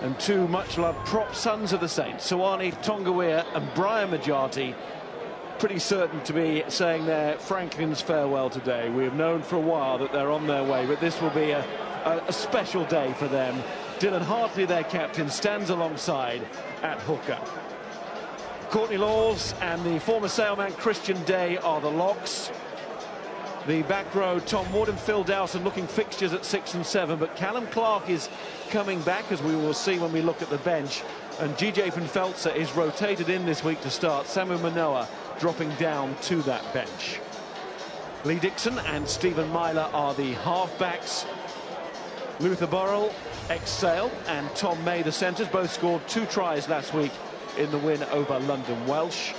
And two much-loved prop sons of the Saints, Ioane Tonga and Brian Majati, pretty certain to be saying their Franklin's farewell today. We have known for a while that they're on their way, but this will be a special day for them. Dylan Hartley, their captain, stands alongside at hooker. Courtney Laws and the former sailman Christian Day are the locks. The back row, Tom Wood and Phil Dowson looking fixtures at 6 and 7, but Callum Clark is coming back, as we will see when we look at the bench, and GJ van Veltzer is rotated in this week to start. Samu Manoa dropping down to that bench. Lee Dixon and Stephen Myler are the half-backs. Luther Burrell, ex-Sale, and Tom May, the centres, both scored 2 tries last week in the win over London Welsh.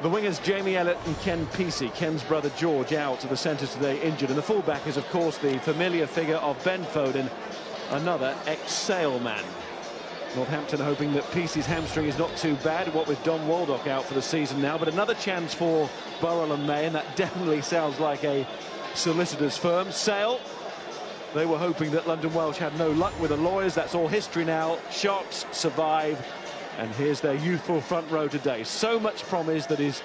The wingers Jamie Elliott and Ken Peacey, Ken's brother George, out to the centre today injured, and the fullback is of course the familiar figure of Ben Foden, another ex-Sale man. Northampton hoping that Peacey's hamstring is not too bad, what with Don Waldock out for the season now, but another chance for Burrell and May, and that definitely sounds like a solicitor's firm. Sale, they were hoping that London Welsh had no luck with the lawyers. That's all history now. Sharks survive. And here's their youthful front row today. So much promise that is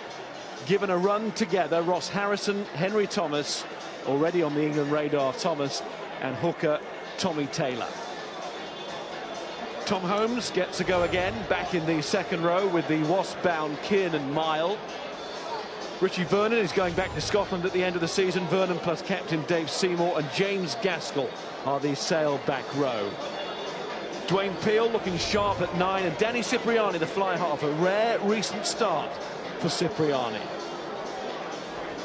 given a run together. Ross Harrison, Henry Thomas, already on the England radar, Thomas, and hooker Tommy Taylor. Tom Holmes gets a go again, back in the second row with the Wasp-bound Kiernan Mile. Richie Vernon is going back to Scotland at the end of the season. Vernon plus captain Dave Seymour and James Gaskell are the Sale back row. Dwayne Peel looking sharp at 9, and Danny Cipriani, the fly half, a rare recent start for Cipriani.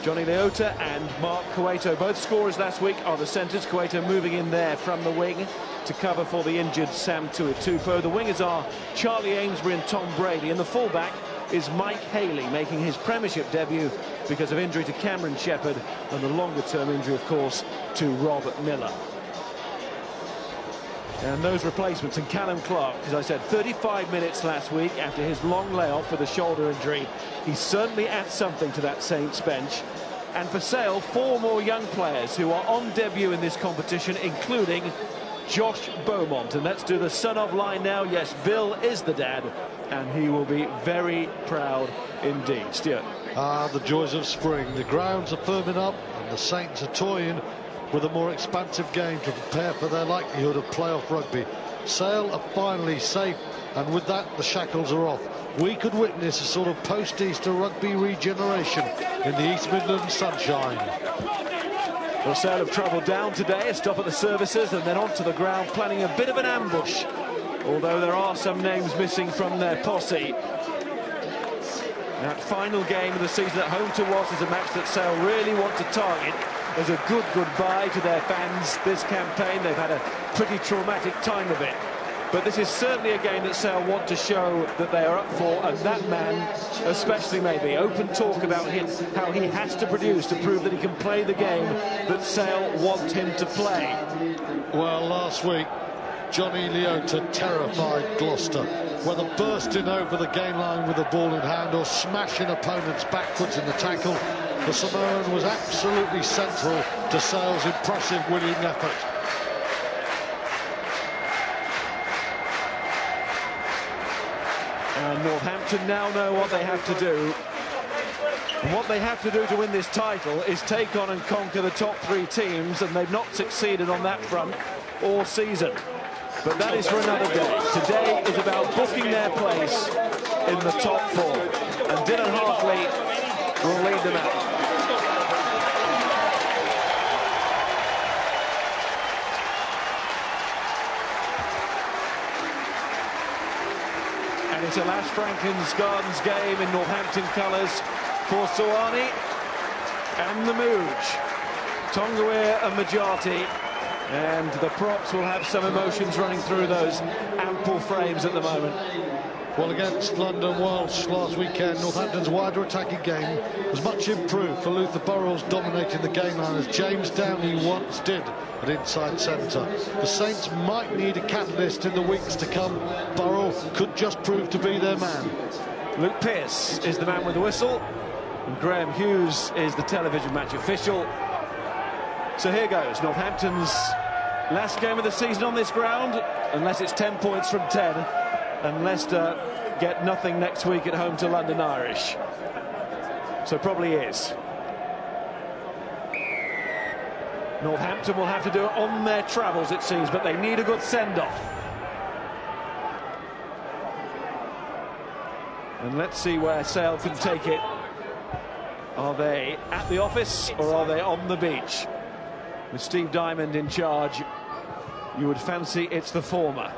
Johnny Leota and Mark Cueto, both scorers last week, are the centres. Cueto moving in there from the wing to cover for the injured Sam Tuitufo. The wingers are Charlie Amesbury and Tom Brady, and the fullback is Mike Haley, making his Premiership debut because of injury to Cameron Shepherd, and the longer-term injury, of course, to Rob Miller. And those replacements, and Callum Clark, as I said, 35 minutes last week after his long layoff with a shoulder injury. He certainly adds something to that Saints bench. And for Sale, 4 more young players who are on debut in this competition, including Josh Beaumont. And let's do the son of line now. Yes, Bill is the dad, and he will be very proud indeed. Stuart. The joys of spring. The grounds are firming up, and the Saints are toying with a more expansive game to prepare for their likelihood of playoff rugby. Sale are finally safe, and with that the shackles are off. We could witness a sort of post-Easter rugby regeneration in the East Midlands sunshine. Well, Sale have travelled down today, a stop at the services and then onto the ground, planning a bit of an ambush, although there are some names missing from their posse. That final game of the season at home to Wasps is a match that Sale really want to target as a good goodbye to their fans this campaign. They've had a pretty traumatic time of it, but this is certainly a game that Sale want to show that they are up for, and that man especially maybe. Open talk about him, how he has to produce to prove that he can play the game that Sale want him to play. Well, last week Johnny Leota terrified Gloucester, whether bursting over the game line with the ball in hand or smashing opponents backwards in the tackle. The Samoan was absolutely central to Sale's impressive winning effort. And Northampton now know what they have to do. And what they have to do to win this title is take on and conquer the top 3 teams, and they've not succeeded on that front all season. But that is for another day. Today is about booking their place in the top 4. And Dylan Hartley will lead them out. And it's a Lash Franklin's Gardens game in Northampton colours for Ioane and the Mooge. Tonga and Majati. And the props will have some emotions running through those ample frames at the moment. Well, against London Welsh last weekend, Northampton's wider attacking game was much improved for Luther Burrell's dominating the game line as James Downey once did at inside centre. The Saints might need a catalyst in the weeks to come. Burrell could just prove to be their man. Luke Pearce is the man with the whistle, and Graham Hughes is the television match official. So here goes Northampton's last game of the season on this ground. unless it's 10 points from 10, and Leicester get nothing next week at home to London Irish. So probably is. Northampton will have to do it on their travels, it seems, but they need a good send-off. And let's see where Sale can take it. Are they at the office or are they on the beach? With Steve Diamond in charge, you would fancy it's the former.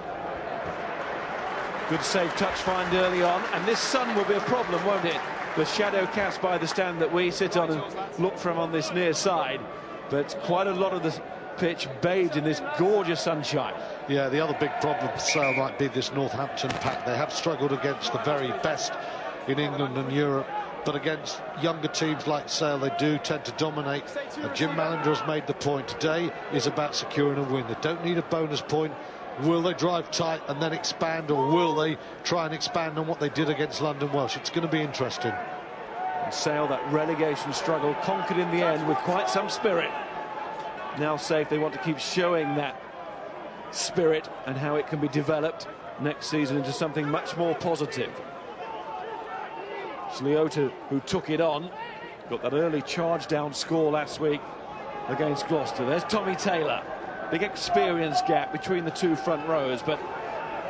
Good save touch find early on, and this sun will be a problem, won't it? The shadow cast by the stand that we sit on and look from on this near side, but quite a lot of the pitch bathed in this gorgeous sunshine. Yeah, the other big problem for Sale might be this Northampton pack. They have struggled against the very best in England and Europe, but against younger teams like Sale, they do tend to dominate. And Jim Mallender has made the point today is about securing a win. They don't need a bonus point. Will they drive tight and then expand, or will they try and expand on what they did against London Welsh? It's going to be interesting. And Sale, that relegation struggle, conquered in the end with quite some spirit. Now safe, they want to keep showing that spirit and how it can be developed next season into something much more positive. It's Leota who took it on, got that early charge down score last week against Gloucester. There's Tommy Taylor. Big experience gap between the two front rows, but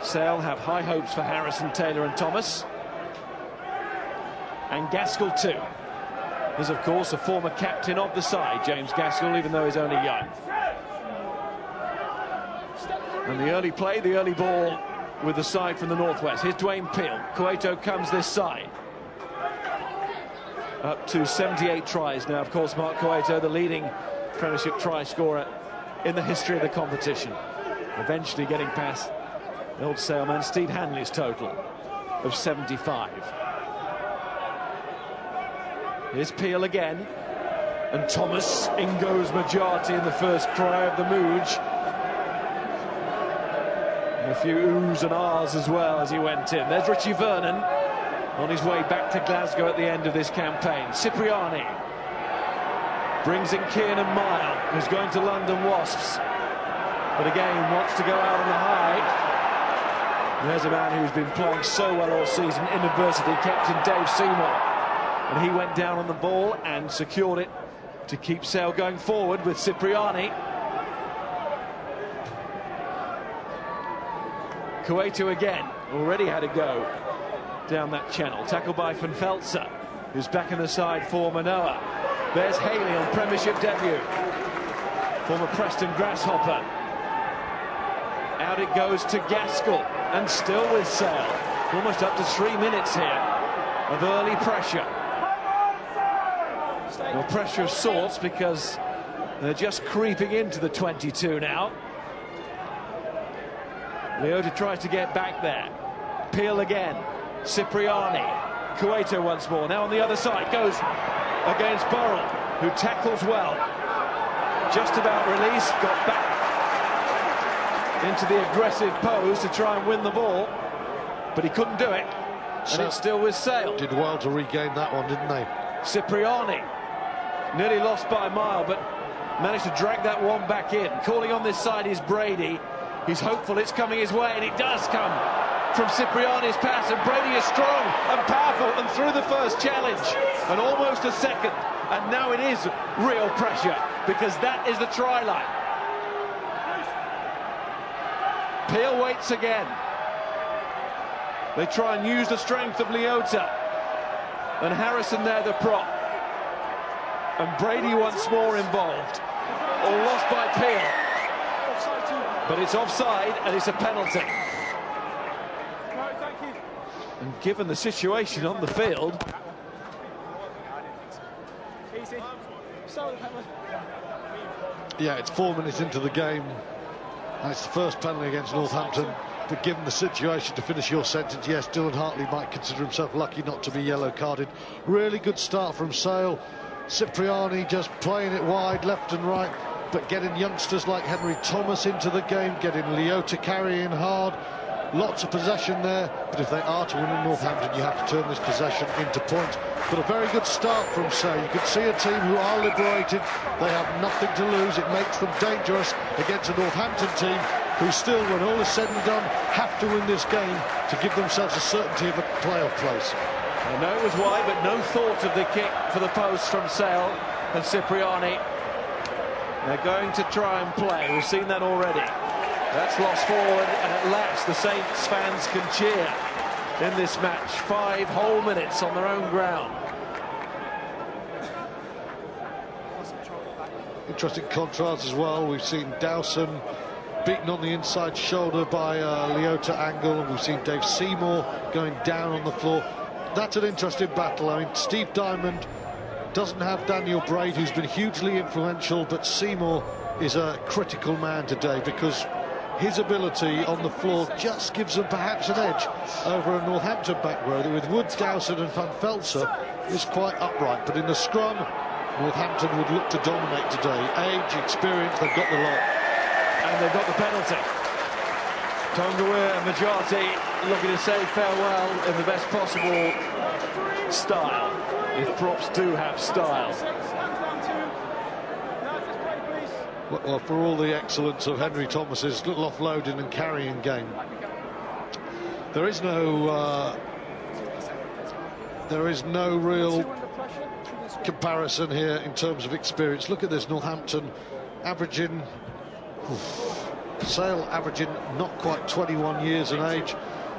Sale have high hopes for Harrison, Taylor and Thomas. And Gaskell too. There's of course a former captain of the side, James Gaskell, even though he's only young. And the early play, the early ball with the side from the northwest. Here's Dwayne Peel. Cueto comes this side. Up to 78 tries now, of course, Mark Cueto, the leading Premiership try scorer in the history of the competition. Eventually getting past the old Saleman Steve Hanley's total of 75. Here's Peel again, and Thomas. In goes Majority in the first cry of the Mooge. And a few oohs and ahs as well as he went in. There's Richie Vernon on his way back to Glasgow at the end of this campaign. Cipriani brings in Kieran Mile, who's going to London Wasps, but again wants to go out on the high. There's a man who's been playing so well all season in adversity, Captain Dave Seymour. And he went down on the ball and secured it to keep Sale going forward with Cipriani. Cueto again, already had a go down that channel. Tackle by Van Veltzer, who's back in the side for Manoa. There's Haley on Premiership debut. Former Preston Grasshopper. Out it goes to Gaskell, and still with Sale. Almost up to 3 minutes here of early pressure. Well, pressure of sorts, because they're just creeping into the 22 now. Leota tries to get back there. Peel again. Cipriani. Cueto once more. Now on the other side goes against Burrell, who tackles well. Just about released, got back into the aggressive pose to try and win the ball, but he couldn't do it. And it's still with Sale. Did well to regain that one, didn't they? Cipriani nearly lost by a mile, but managed to drag that one back in. Calling on this side is Brady. He's hopeful it's coming his way, and it does come from Cipriani's pass, and Brady is strong and powerful and through the first challenge, and almost a second, and now it is real pressure, because that is the try line. Peel waits again. They try and use the strength of Leota, and Harrison there, the prop, and Brady once more involved. All lost by Peel, but it's offside and it's a penalty. And given the situation on the field, yeah, it's 4 minutes into the game, and it's the first penalty against Northampton. But given the situation, to finish your sentence, yes, Dylan Hartley might consider himself lucky not to be yellow carded. Really good start from Sale. Cipriani just playing it wide, left and right, but getting youngsters like Henry Thomas into the game, getting Leota carrying hard. Lots of possession there, but if they are to win in Northampton, you have to turn this possession into points. But a very good start from Sale. You can see a team who are liberated. They have nothing to lose. It makes them dangerous against a Northampton team who still, when all is said and done, have to win this game to give themselves a certainty of a playoff place. I know it was wide, but no thought of the kick for the post from Sale and Cipriani. They're going to try and play. We've seen that already. That's lost forward, and at last the Saints fans can cheer in this match. 5 whole minutes on their own ground. Interesting contrast as well. We've seen Dowson beaten on the inside shoulder by Leota Angle, and we've seen Dave Seymour going down on the floor. That's an interesting battle. I mean, Steve Diamond doesn't have Daniel Braid, who's been hugely influential, but Seymour is a critical man today because his ability on the floor just gives them perhaps an edge over a Northampton back row that with Wood, Dowson and Van Velzer is quite upright. But in the scrum, Northampton would look to dominate today. Age, experience, they've got the lot. And they've got the penalty. Tongawear and Majati looking to say farewell in the best possible style, if props do have style. Well, for all the excellence of Henry Thomas's little offloading and carrying game, there is no real comparison here in terms of experience. Look at this, Northampton averaging, Sale averaging not quite 21 years in age,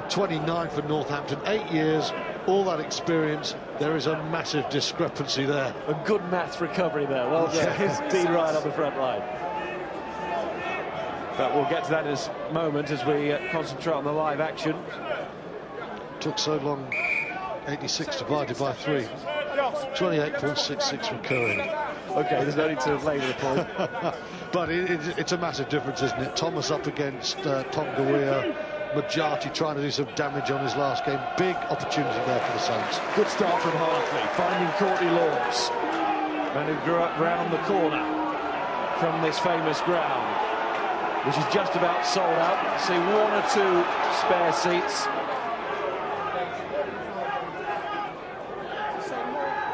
29 for Northampton, 8 years, all that experience. There is a massive discrepancy there. A good maths recovery there, well done. Here's Dean Ryan on the front line. But we'll get to that in a moment as we concentrate on the live action. Took so long, 86 divided by 3. 28.66 recurring. OK, there's no need to labour the point. But it's a massive difference, isn't it? Thomas up against Tongawear, Majati trying to do some damage on his last game. Big opportunity there for the Saints. Good start from Hartley, finding Courtney Laws, and who grew up round the corner from this famous ground, which is just about sold out. See 1 or 2 spare seats.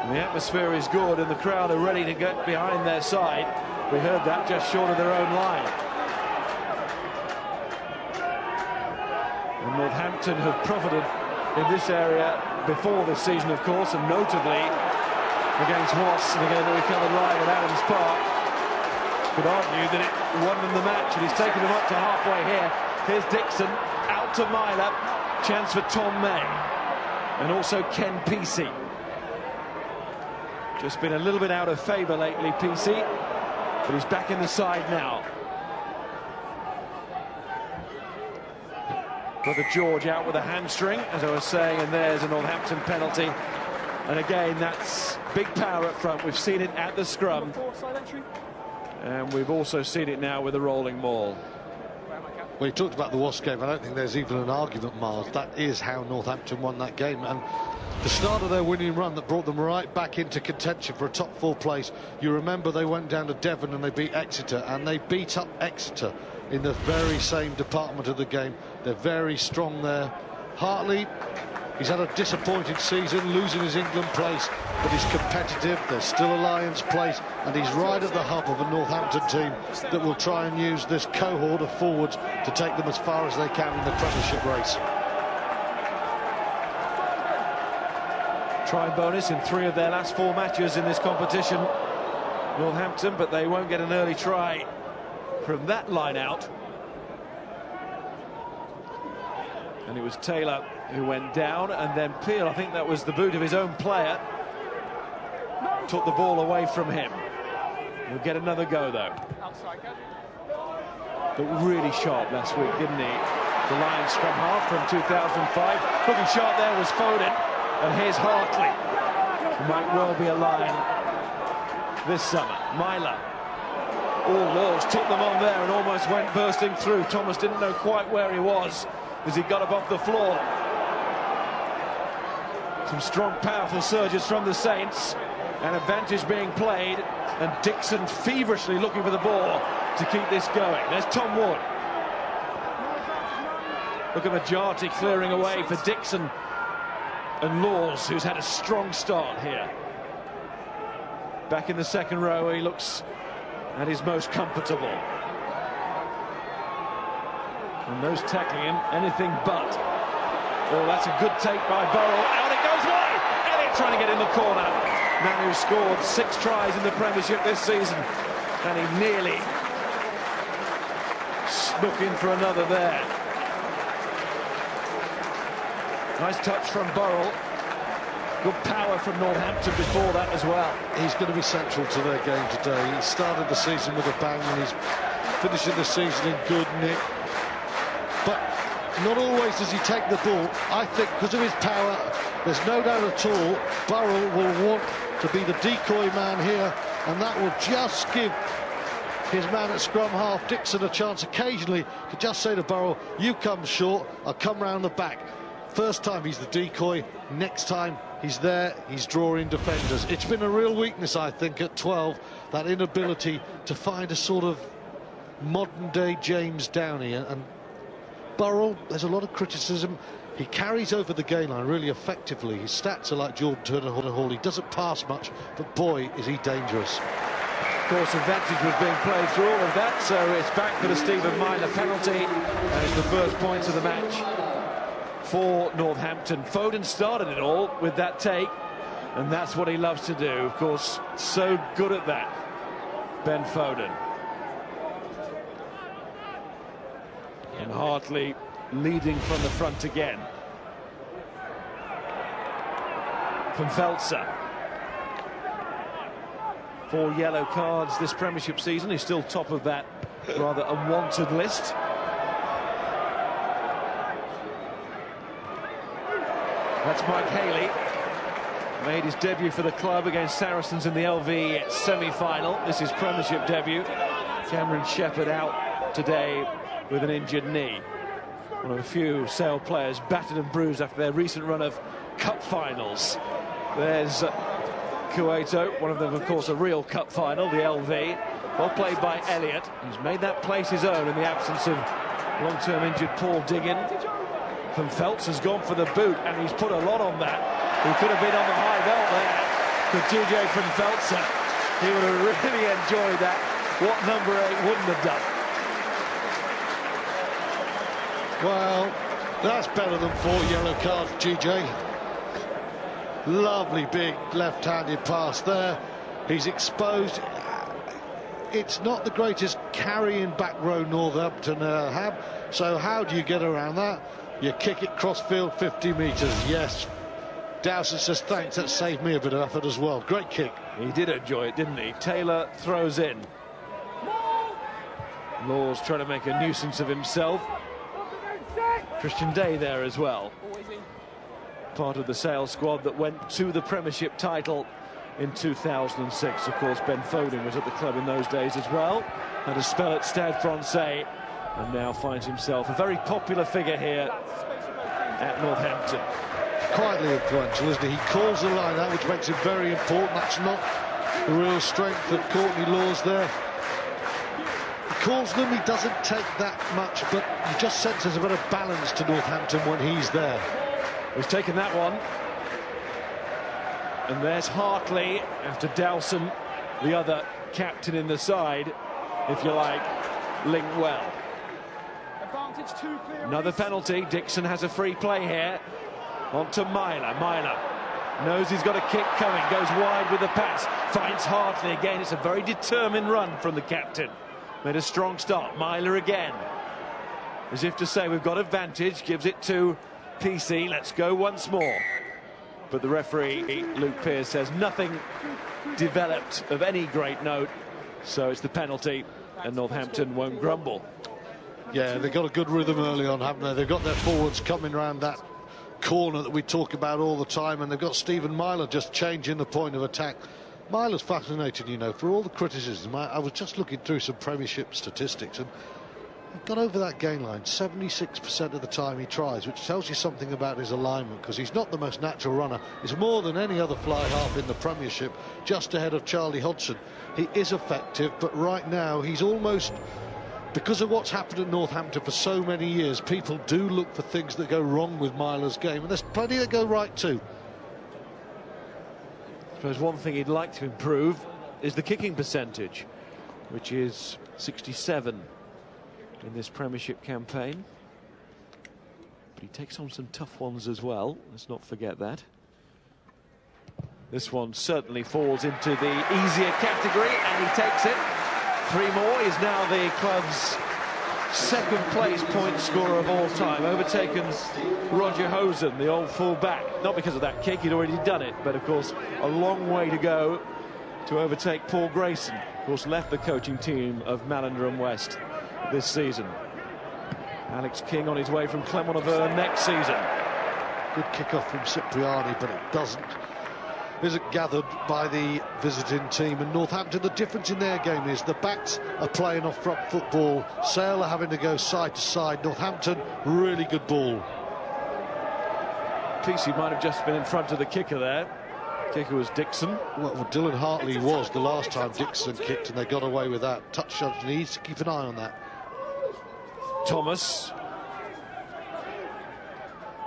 And the atmosphere is good and the crowd are ready to get behind their side. We heard that just short of their own line. And Northampton have profited in this area before this season, of course, and notably against Wasps, and again that we covered live at Adams Park. Could argue that it won them the match, and he's taken them up to halfway here. Here's Dixon, out to Myler, chance for Tom May, and also Ken Peacey. Just been a little bit out of favour lately, Peacey, but he's back in the side now. Brother George out with a hamstring, as I was saying, and there's a Northampton penalty. And again, that's big power up front. We've seen it at the scrum, and we've also seen it now with the rolling maul. Well, you talked about the Wasps game. I don't think there's even an argument, Miles. That is how Northampton won that game. And the start of their winning run that brought them right back into contention for a top 4 place. You remember they went down to Devon and they beat Exeter, and they beat up Exeter in the very same department of the game. They're very strong there. Hartley, he's had a disappointing season, losing his England place, but he's competitive. There's still a Lions place, and he's right at the hub of a Northampton team that will try and use this cohort of forwards to take them as far as they can in the Premiership race. Try bonus in 3 of their last 4 matches in this competition, Northampton, but they won't get an early try from that line out. And it was Taylor who went down, and then Peel, I think that was the boot of his own player, took the ball away from him. He'll get another go though. But really sharp last week, didn't he? The Lions scrum half from 2005. Looking sharp there was Foden, and here's Hartley, who might well be a Lion this summer. Myler. Laws took them on there and almost went bursting through. Thomas didn't know quite where he was as he got above the floor. Some strong, powerful surges from the Saints, and advantage being played, and Dixon feverishly looking for the ball to keep this going. There's Tom Wood. Look at Majati clearing away for Dixon and Laws, who's had a strong start here. Back in the second row, he looks at his most comfortable. And those tackling him, anything but. Oh, that's a good take by Burrell. Out it goes wide. Elliott trying to get in the corner. Man who scored 6 tries in the Premiership this season. And he nearly snuck in for another there. Nice touch from Burrell. Good power from Northampton before that as well. He's going to be central to their game today. He started the season with a bang and he's finishing the season in good nick. But not always does he take the ball. I think because of his power, there's no doubt at all, Burrell will want to be the decoy man here, and that will just give his man at scrum half, Dixon, a chance occasionally to just say to Burrell, you come short, I'll come round the back. First time he's the decoy, next time he's there, he's drawing defenders. It's been a real weakness, I think, at 12, that inability to find a sort of modern-day James Downey. And Burrell, there's a lot of criticism. He carries over the gain line really effectively. His stats are like Jordan Turner-Hall. He doesn't pass much, but boy, is he dangerous. Of course, advantage was being played through all of that, so it's back for the Stephen Myler penalty, and it's the first points of the match for Northampton. Foden started it all with that take, and that's what he loves to do. Of course, so good at that, Ben Foden. And Hartley leading from the front again. From Veltzer. 4 yellow cards this Premiership season. He's still top of that rather unwanted list. That's Mike Haley. Made his debut for the club against Saracens in the LV semi-final. This is Premiership debut. Cameron Shepherd out today with an injured knee. One of a few Sale players battered and bruised after their recent run of cup finals. There's Cueto, one of them, of course, a real cup final, the LV. Well played by Elliott. He's made that place his own in the absence of long-term injured Paul Diggin. Van Veltz has gone for the boot, and he's put a lot on that. He could have been on the high belt there for DJ Van Veltzer. He would have really enjoyed that. What number 8 wouldn't have done? Well, that's better than 4 yellow cards, GJ. Lovely big left-handed pass there. He's exposed. It's not the greatest carrying back row Northampton have. So how do you get around that? You kick it cross-field 50 metres. Yes. Dowson says, thanks, that saved me a bit of effort as well. Great kick. He did enjoy it, didn't he? Taylor throws in. Laws trying to make a nuisance of himself. Christian Day there as well. Part of the Sale squad that went to the Premiership title in 2006. Of course, Ben Foden was at the club in those days as well. Had a spell at Stade Francais and now finds himself a very popular figure here at Northampton. Quietly influential, isn't he? He calls the line out, which makes it very important. That's not the real strength of Courtney Laws there. He calls them, he doesn't take that much, but you just sense there's a bit of balance to Northampton when he's there. He's taken that one. And there's Hartley after Dowson, the other captain in the side, if you like, linked well. Another penalty. Dixon has a free play here. On to Myler. Myler knows he's got a kick coming, goes wide with the pass, finds Hartley again. It's a very determined run from the captain. Made a strong start. Myler again. As if to say, we've got advantage, gives it to PC. Let's go once more. But the referee, Luke Pearce, says nothing developed of any great note. So it's the penalty, and Northampton won't grumble. Yeah, they've got a good rhythm early on, haven't they? They've got their forwards coming around that corner that we talk about all the time, and they've got Stephen Myler just changing the point of attack. Myler's fascinating, you know, for all the criticism. I was just looking through some Premiership statistics, and he got over that gain line 76% of the time he tries, which tells you something about his alignment, because he's not the most natural runner. He's more than any other fly half in the Premiership, just ahead of Charlie Hodgson. He is effective, but right now he's almost, because of what's happened at Northampton for so many years, people do look for things that go wrong with Myler's game, and there's plenty that go right too. I suppose one thing he'd like to improve is the kicking percentage, which is 67 in this Premiership campaign. He takes on some tough ones as well. Let's not forget that. This one certainly falls into the easier category, and he takes it. 3 more. He's now the club's second place point scorer of all time, overtaken Roger Hosen, the old full-back. Not because of that kick, he'd already done it, but of course a long way to go to overtake Paul Grayson. Of course, left the coaching team of Mallander and West this season. Alex King on his way from Clermont-Auvergne next season. Good kick-off from Cipriani, but it isn't gathered by the visiting team. And Northampton, the difference in their game is the backs are playing off front football. Sale are having to go side to side. Northampton, really good ball. Peacey might have just been in front of the kicker there. Kicker was Dixon. Well, Dylan Hartley was the last time Dixon kicked, and they got away with that. Touch shot, needs to keep an eye on that. Thomas.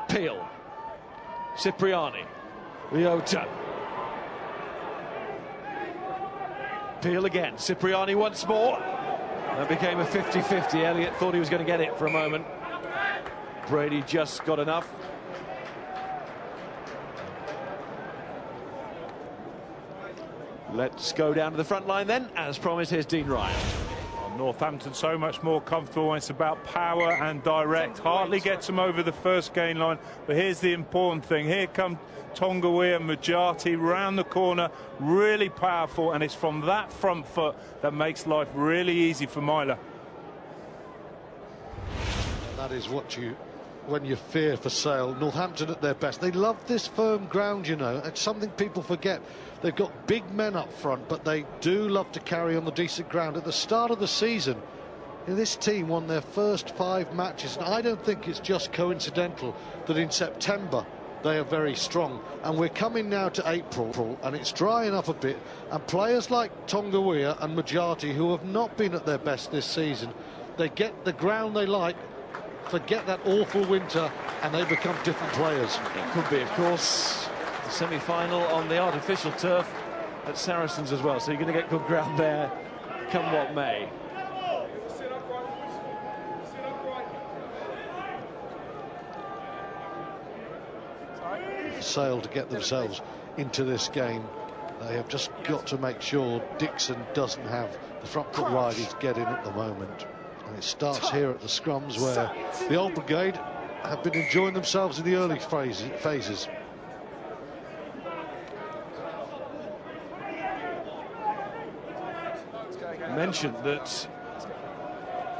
Peel. Cipriani. Leota. Peel again. Cipriani once more. That became a 50-50. Elliott thought he was going to get it for a moment. Brady just got enough. Let's go down to the front line then. As promised, here's Dean Ryan. Northampton so much more comfortable when it's about power and direct. Hartley gets them over the first gain line, but here's the important thing. Here come Tongaweah, Majati round the corner, really powerful, and it's from that front foot that makes life really easy for Myler. That is when you fear for Sale. Northampton at their best. They love this firm ground, you know. It's something people forget. They've got big men up front, but they do love to carry on the decent ground. At the start of the season, this team won their first 5 matches, and I don't think it's just coincidental that in September they are very strong. And we're coming now to April, and it's drying up a bit, and players like Tongaweah and Majati, who have not been at their best this season, they get the ground they like, forget that awful winter, and they become different players. It could be, of course, the semi-final on the artificial turf at Saracens as well, so you're going to get good ground there, come what may. Sale to get themselves into this game. They have just got to make sure Dixon doesn't have the front foot wide he's getting at the moment. And it starts here at the scrums, where the old brigade have been enjoying themselves in the early phases. I mentioned that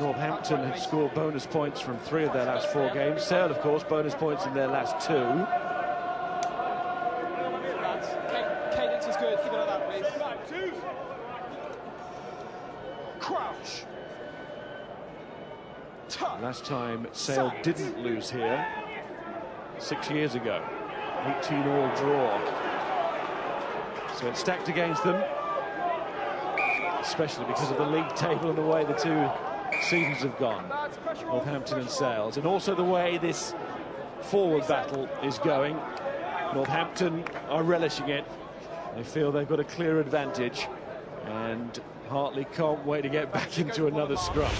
Northampton had scored bonus points from 3 of their last 4 games. Sale, of course, bonus points in their last 2. Cadence is good. Keep it like that, please. Crouch. Last time Sale didn't lose here, 6 years ago, 18-all draw. So it's stacked against them, especially because of the league table and the way the 2 seasons have gone, Northampton and Sales, and also the way this forward battle is going. Northampton are relishing it. They feel they've got a clear advantage, and Hartley can't wait to get back into another scrum.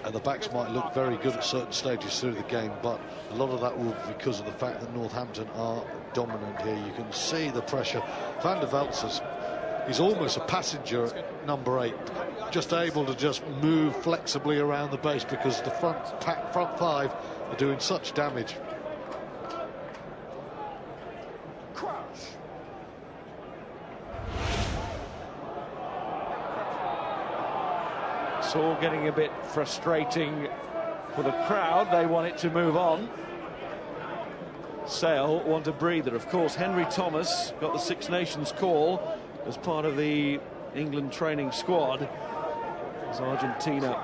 And the backs might look very good at certain stages through the game, but a lot of that will be because of the fact that Northampton are dominant here. You can see the pressure. Van der Velt's he's almost a passenger at number 8, just able to just move flexibly around the base because the front 5 are doing such damage. It's all getting a bit frustrating for the crowd. They want it to move on. Sale want a breather. Of course, Henry Thomas got the Six Nations call as part of the England training squad. As Argentina,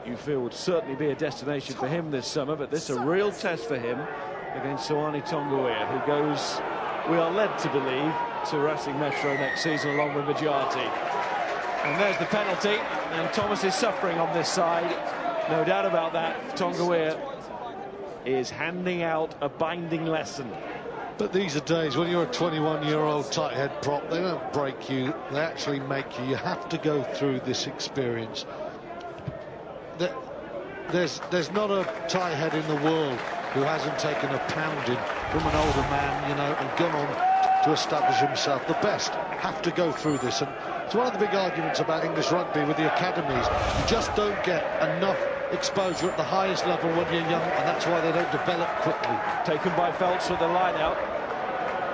you feel, would certainly be a destination for him this summer, but this is a real test for him against Soani Tongaweah, who goes, we are led to believe, to Racing Metro next season along with Majati. And there's the penalty, and Thomas is suffering on this side, no doubt about that. Tongaweah is handing out a binding lesson. But these are days when you're a 21-year-old tight head prop, they don't break you, they actually make you. You have to go through this experience. there's not a tie head in the world who hasn't taken a pounding from an older man, you know, and gone on to establish himself. The best have to go through this, and it's one of the big arguments about English rugby with the academies. You just don't get enough exposure at the highest level when you're young, and that's why they don't develop quickly. Taken by Phelps with the line out.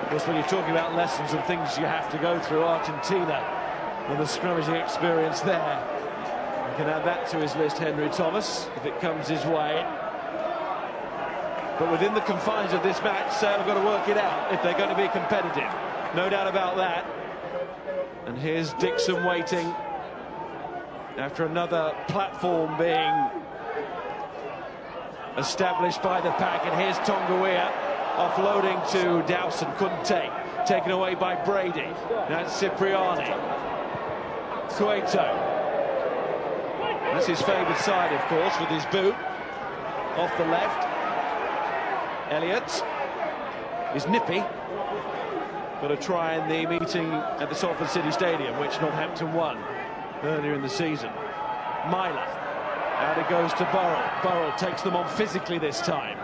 Of course, when you're talking about lessons and things you have to go through, Argentina and the scrummaging experience there. You can add that to his list, Henry Thomas, if it comes his way. But within the confines of this match, Sale have got to work it out if they're going to be competitive. No doubt about that. And here's Dixon waiting after another platform being established by the pack. And here's Tonga offloading to Dowson, couldn't take. Taken away by Brady. That's Cipriani. Cueto. That's his favoured side, of course, with his boot. Off the left. Elliott is nippy. Got a try in the meeting at the Salford City Stadium, which Northampton won earlier in the season. Myler. Out it goes to Burrell. Burrell takes them on physically this time.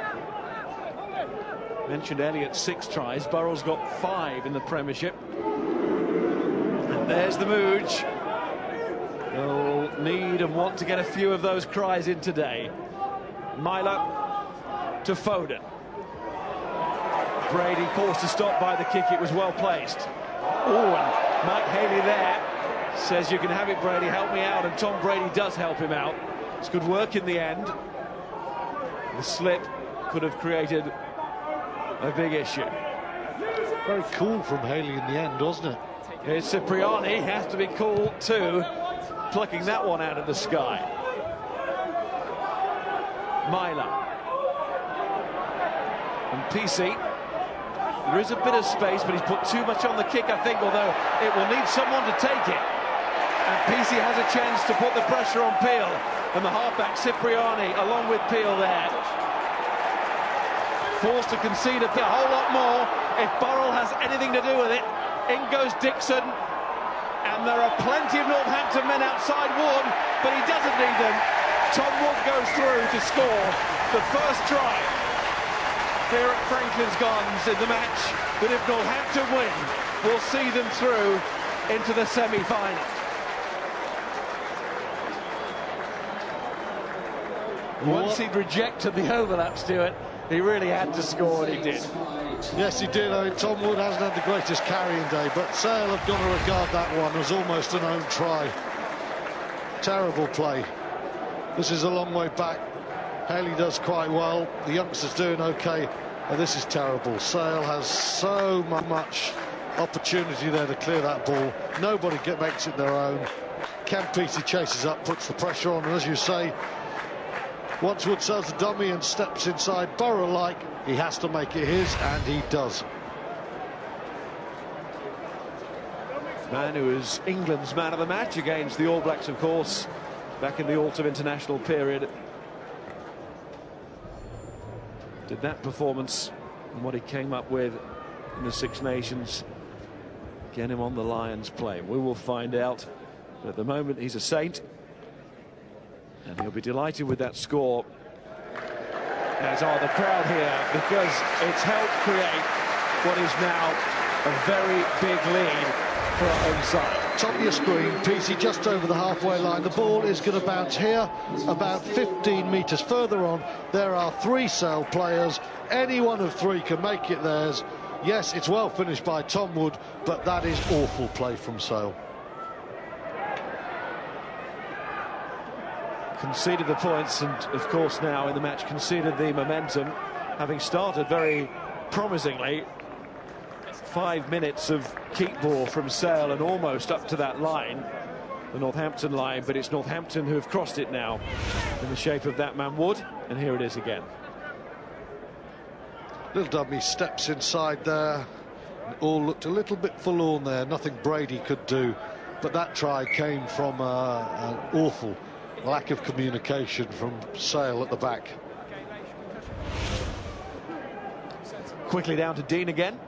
Mentioned Elliott 6 tries. Burrell's got 5 in the Premiership. And there's the Mooj. They'll need and want to get a few of those cries in today. Myler to Foden. Brady forced to stop by the kick. It was well placed. Oh, and Mike Haley there says, you can have it, Brady, help me out. And Tom Brady does help him out. It's good work in the end. The slip could have created a big issue. Very cool from Haley in the end, wasn't it? Here's Cipriani, has to be cool too, plucking that one out of the sky. Myler. And PC. There is a bit of space, but he's put too much on the kick, I think, although it will need someone to take it. And PC has a chance to put the pressure on Peel. And the halfback, Cipriani, along with Peel there. Forced to concede a whole lot more if Burrell has anything to do with it. In goes Dixon. And there are plenty of Northampton men outside Wood, but he doesn't need them. Tom Wood goes through to score the first try here at Franklin's Gardens in the match, but if Northampton win, we'll see them through into the semi-final. Once he'd rejected the overlap, Stuart, he really had to score, and he did. Yes, he did. I mean, Tom Wood hasn't had the greatest carrying day, but Sale have got to regard that one as almost an own try. Terrible play. This is a long way back. Haley does quite well. The youngster's doing okay. And this is terrible. Sale has so much opportunity there to clear that ball. Nobody makes it their own. Ken Peaty chases up, puts the pressure on, and as you say, once Wood sells the dummy and steps inside Burrow-like, he has to make it his, and he does. Man who is England's man of the match against the All Blacks, of course, back in the autumn international period. Did that performance and what he came up with in the Six Nations get him on the Lions plane? We will find out. But at the moment, he's a saint. And he'll be delighted with that score, as are the crowd here, because it's helped create what is now a very big lead for our home side. Top of your screen, PC just over the halfway line. The ball is going to bounce here, about 15 metres further on. There are 3 Sale players. Any one of 3 can make it theirs. Yes, it's well finished by Tom Wood, but that is awful play from Sale. Conceded the points, and of course now in the match conceded the momentum, having started very promisingly. 5 minutes of keep ball from Sale and almost up to that line, the Northampton line, but it's Northampton who have crossed it now in the shape of that man Wood, and here it is again. Little dummy steps inside there. It all looked a little bit forlorn there, nothing Brady could do, but that try came from an awful lack of communication from Sale at the back. Quickly down to Dean again.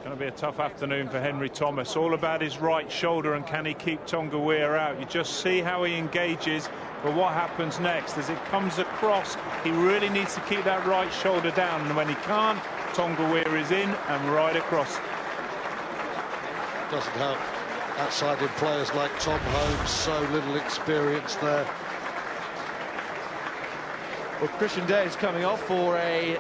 Going to be a tough afternoon for Henry Thomas. All about his right shoulder, and can he keep Tonga out? You just see how he engages, but what happens next as it comes across, he really needs to keep that right shoulder down, and when he can't, Tonga is in and right across. Doesn't help outside in players like Tom Holmes, so little experience there. Well, Christian Day is coming off for a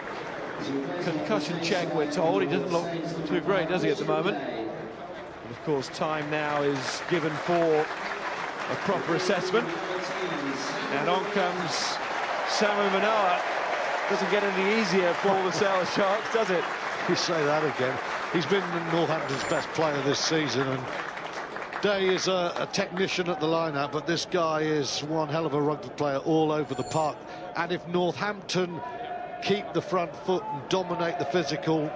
concussion check, we're told. He doesn't look too great, does he, at the moment? And of course, time now is given for a proper assessment. And on comes Samu Manoa. Doesn't get any easier for the Sale Sharks, does it? You say that again. He's been Northampton's best player this season, and Day is a technician at the line-out, but this guy is one hell of a rugby player all over the park. And if Northampton keep the front foot and dominate the physical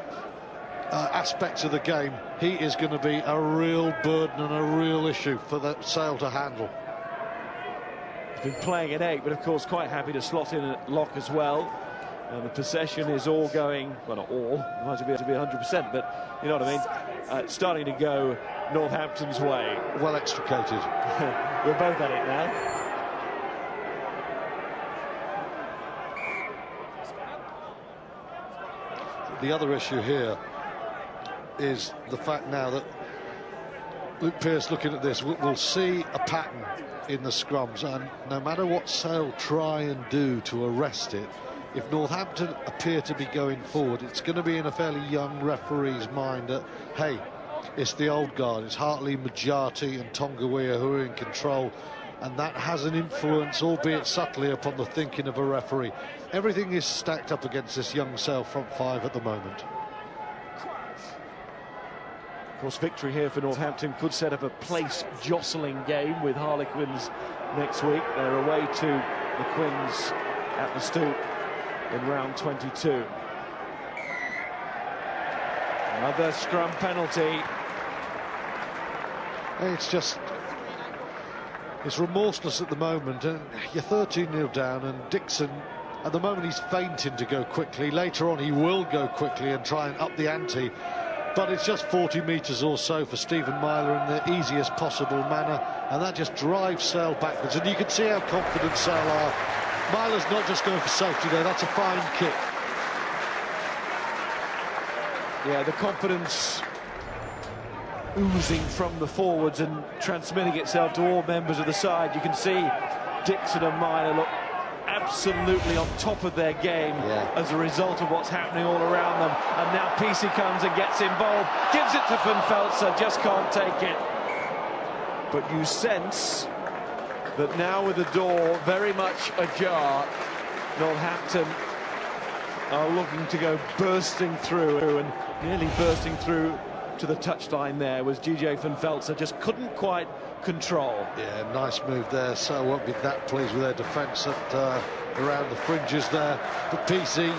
aspects of the game, he is going to be a real burden and a real issue for the Sale to handle. He's been playing at 8, but of course quite happy to slot in at lock as well. And the possession is all going, well, not all, it might be 100%, but you know what I mean, starting to go Northampton's way. Well extricated. We're both at it now. The other issue here is the fact now that Luke Pearce, looking at this, will see a pattern in the scrums, and no matter what Sale try and do to arrest it, if Northampton appear to be going forward, it's going to be in a fairly young referee's mind that, hey, it's the old guard, it's Hartley, Majati and Tonga who are in control, and that has an influence, albeit subtly, upon the thinking of a referee. Everything is stacked up against this young Sale front five at the moment. Of course, victory here for Northampton could set up a place jostling game with Harlequins next week. They're away to the Quins at the Stoop in round 22. Another scrum penalty. It's remorseless at the moment, and you're 13-0 down, and Dixon, at the moment, he's feinting to go quickly. Later on, he will go quickly and try and up the ante, but it's just 40 metres or so for Stephen Myler in the easiest possible manner, and that just drives Sale backwards, and you can see how confident Sale are. Myler's not just going for safety there, that's a fine kick. Yeah, the confidence oozing from the forwards and transmitting itself to all members of the side. You can see Dixon and Myler look absolutely on top of their game as a result of what's happening all around them. And now PC comes and gets involved, gives it to Van Veltzer, just can't take it. But you sense that now with the door very much ajar, Northampton are looking to go bursting through, and nearly bursting through to the touchline there was GJ Van Veltzer, just couldn't quite control. Yeah, nice move there. So won't be that pleased with their defence around the fringes there. But PC,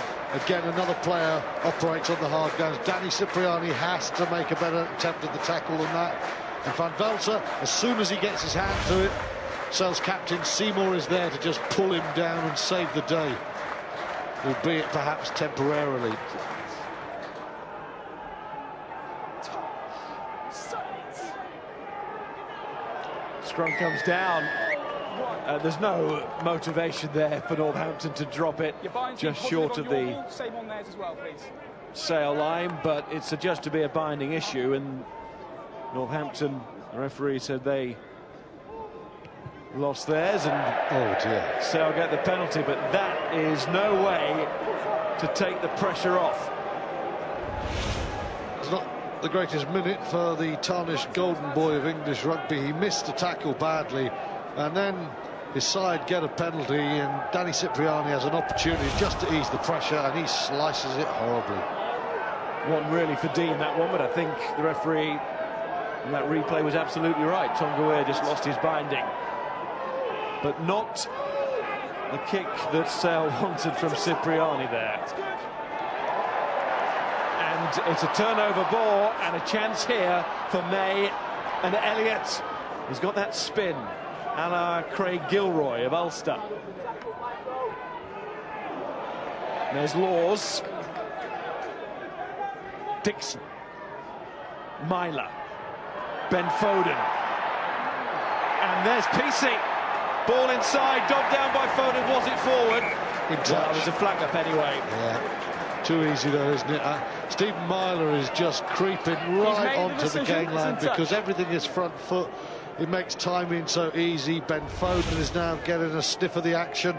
again, another player operates on the hard guns. Danny Cipriani has to make a better attempt at the tackle than that. And Van Veltzer, as soon as he gets his hand to it, Sale's captain Seymour is there to just pull him down and save the day, albeit perhaps temporarily. Scrum comes down. There's no motivation there for Northampton to drop it just short of the Sale line, but it's adjudged to be a binding issue, and Northampton, the referee said they lost theirs, and Sale get the penalty, but that is no way to take the pressure off. It's not the greatest minute for the tarnished golden boy of English rugby. He missed a tackle badly, and then his side get a penalty, and Danny Cipriani has an opportunity just to ease the pressure, and he slices it horribly. One really for Dean, that one, but I think the referee in that replay was absolutely right. Tonga just lost his binding, but not the kick that Sale wanted from Cipriani there. And it's a turnover ball and a chance here for May and Elliott. He's got that spin, a la Craig Gilroy of Ulster. There's Laws. Dixon. Myler. Ben Foden. And there's PC. Ball inside, dogged down by Foden. Was it forward? Well, it was a flag up anyway. Yeah, too easy though, isn't it? Stephen Myler is just creeping right onto the gangland because everything is front foot. It makes timing so easy. Ben Foden is now getting a sniff of the action.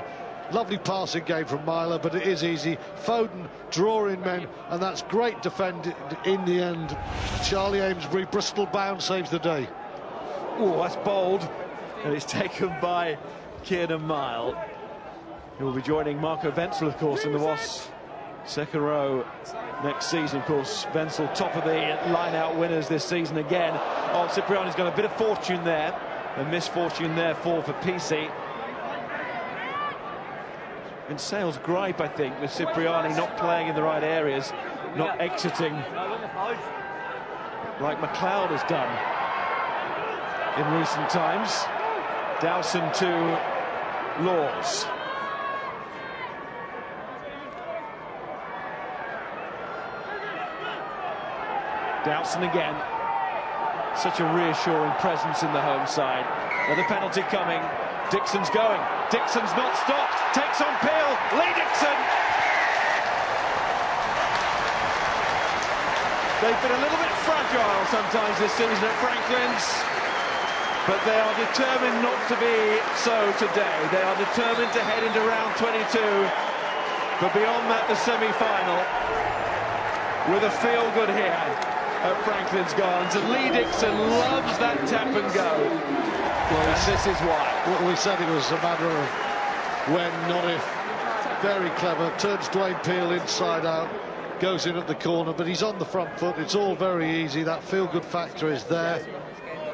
Lovely passing game from Myler, but it is easy. Foden drawing men, and that's great defending in the end. Charlie Amesbury, Bristol bound, saves the day. Oh, that's bold. And it's taken by Kieran Mile, who will be joining Marco Wenzel, of course, in the Wasps' second row next season. Of course, Wenzel, top of the line-out winners this season again. Oh, Cipriani's got a bit of fortune there, and misfortune therefore for PC. And Sales gripe, I think, with Cipriani not playing in the right areas, not exiting like McLeod has done in recent times. Dowson to Laws. Dowson again. Such a reassuring presence in the home side. Another penalty coming. Dixon's going. Dixon's not stopped. Takes on Peel. Lee Dixon. They've been a little bit fragile sometimes this season at Franklin's, but they are determined not to be so today. They are determined to head into round 22, but beyond that, the semi-final with a feel-good here at Franklin's Gardens. And Lee Dixon loves that tap and go. Well, and this is why. We said it was a matter of when, not if. Very clever. Turns Dwayne Peel inside out. Goes in at the corner, but he's on the front foot. It's all very easy. That feel-good factor is there.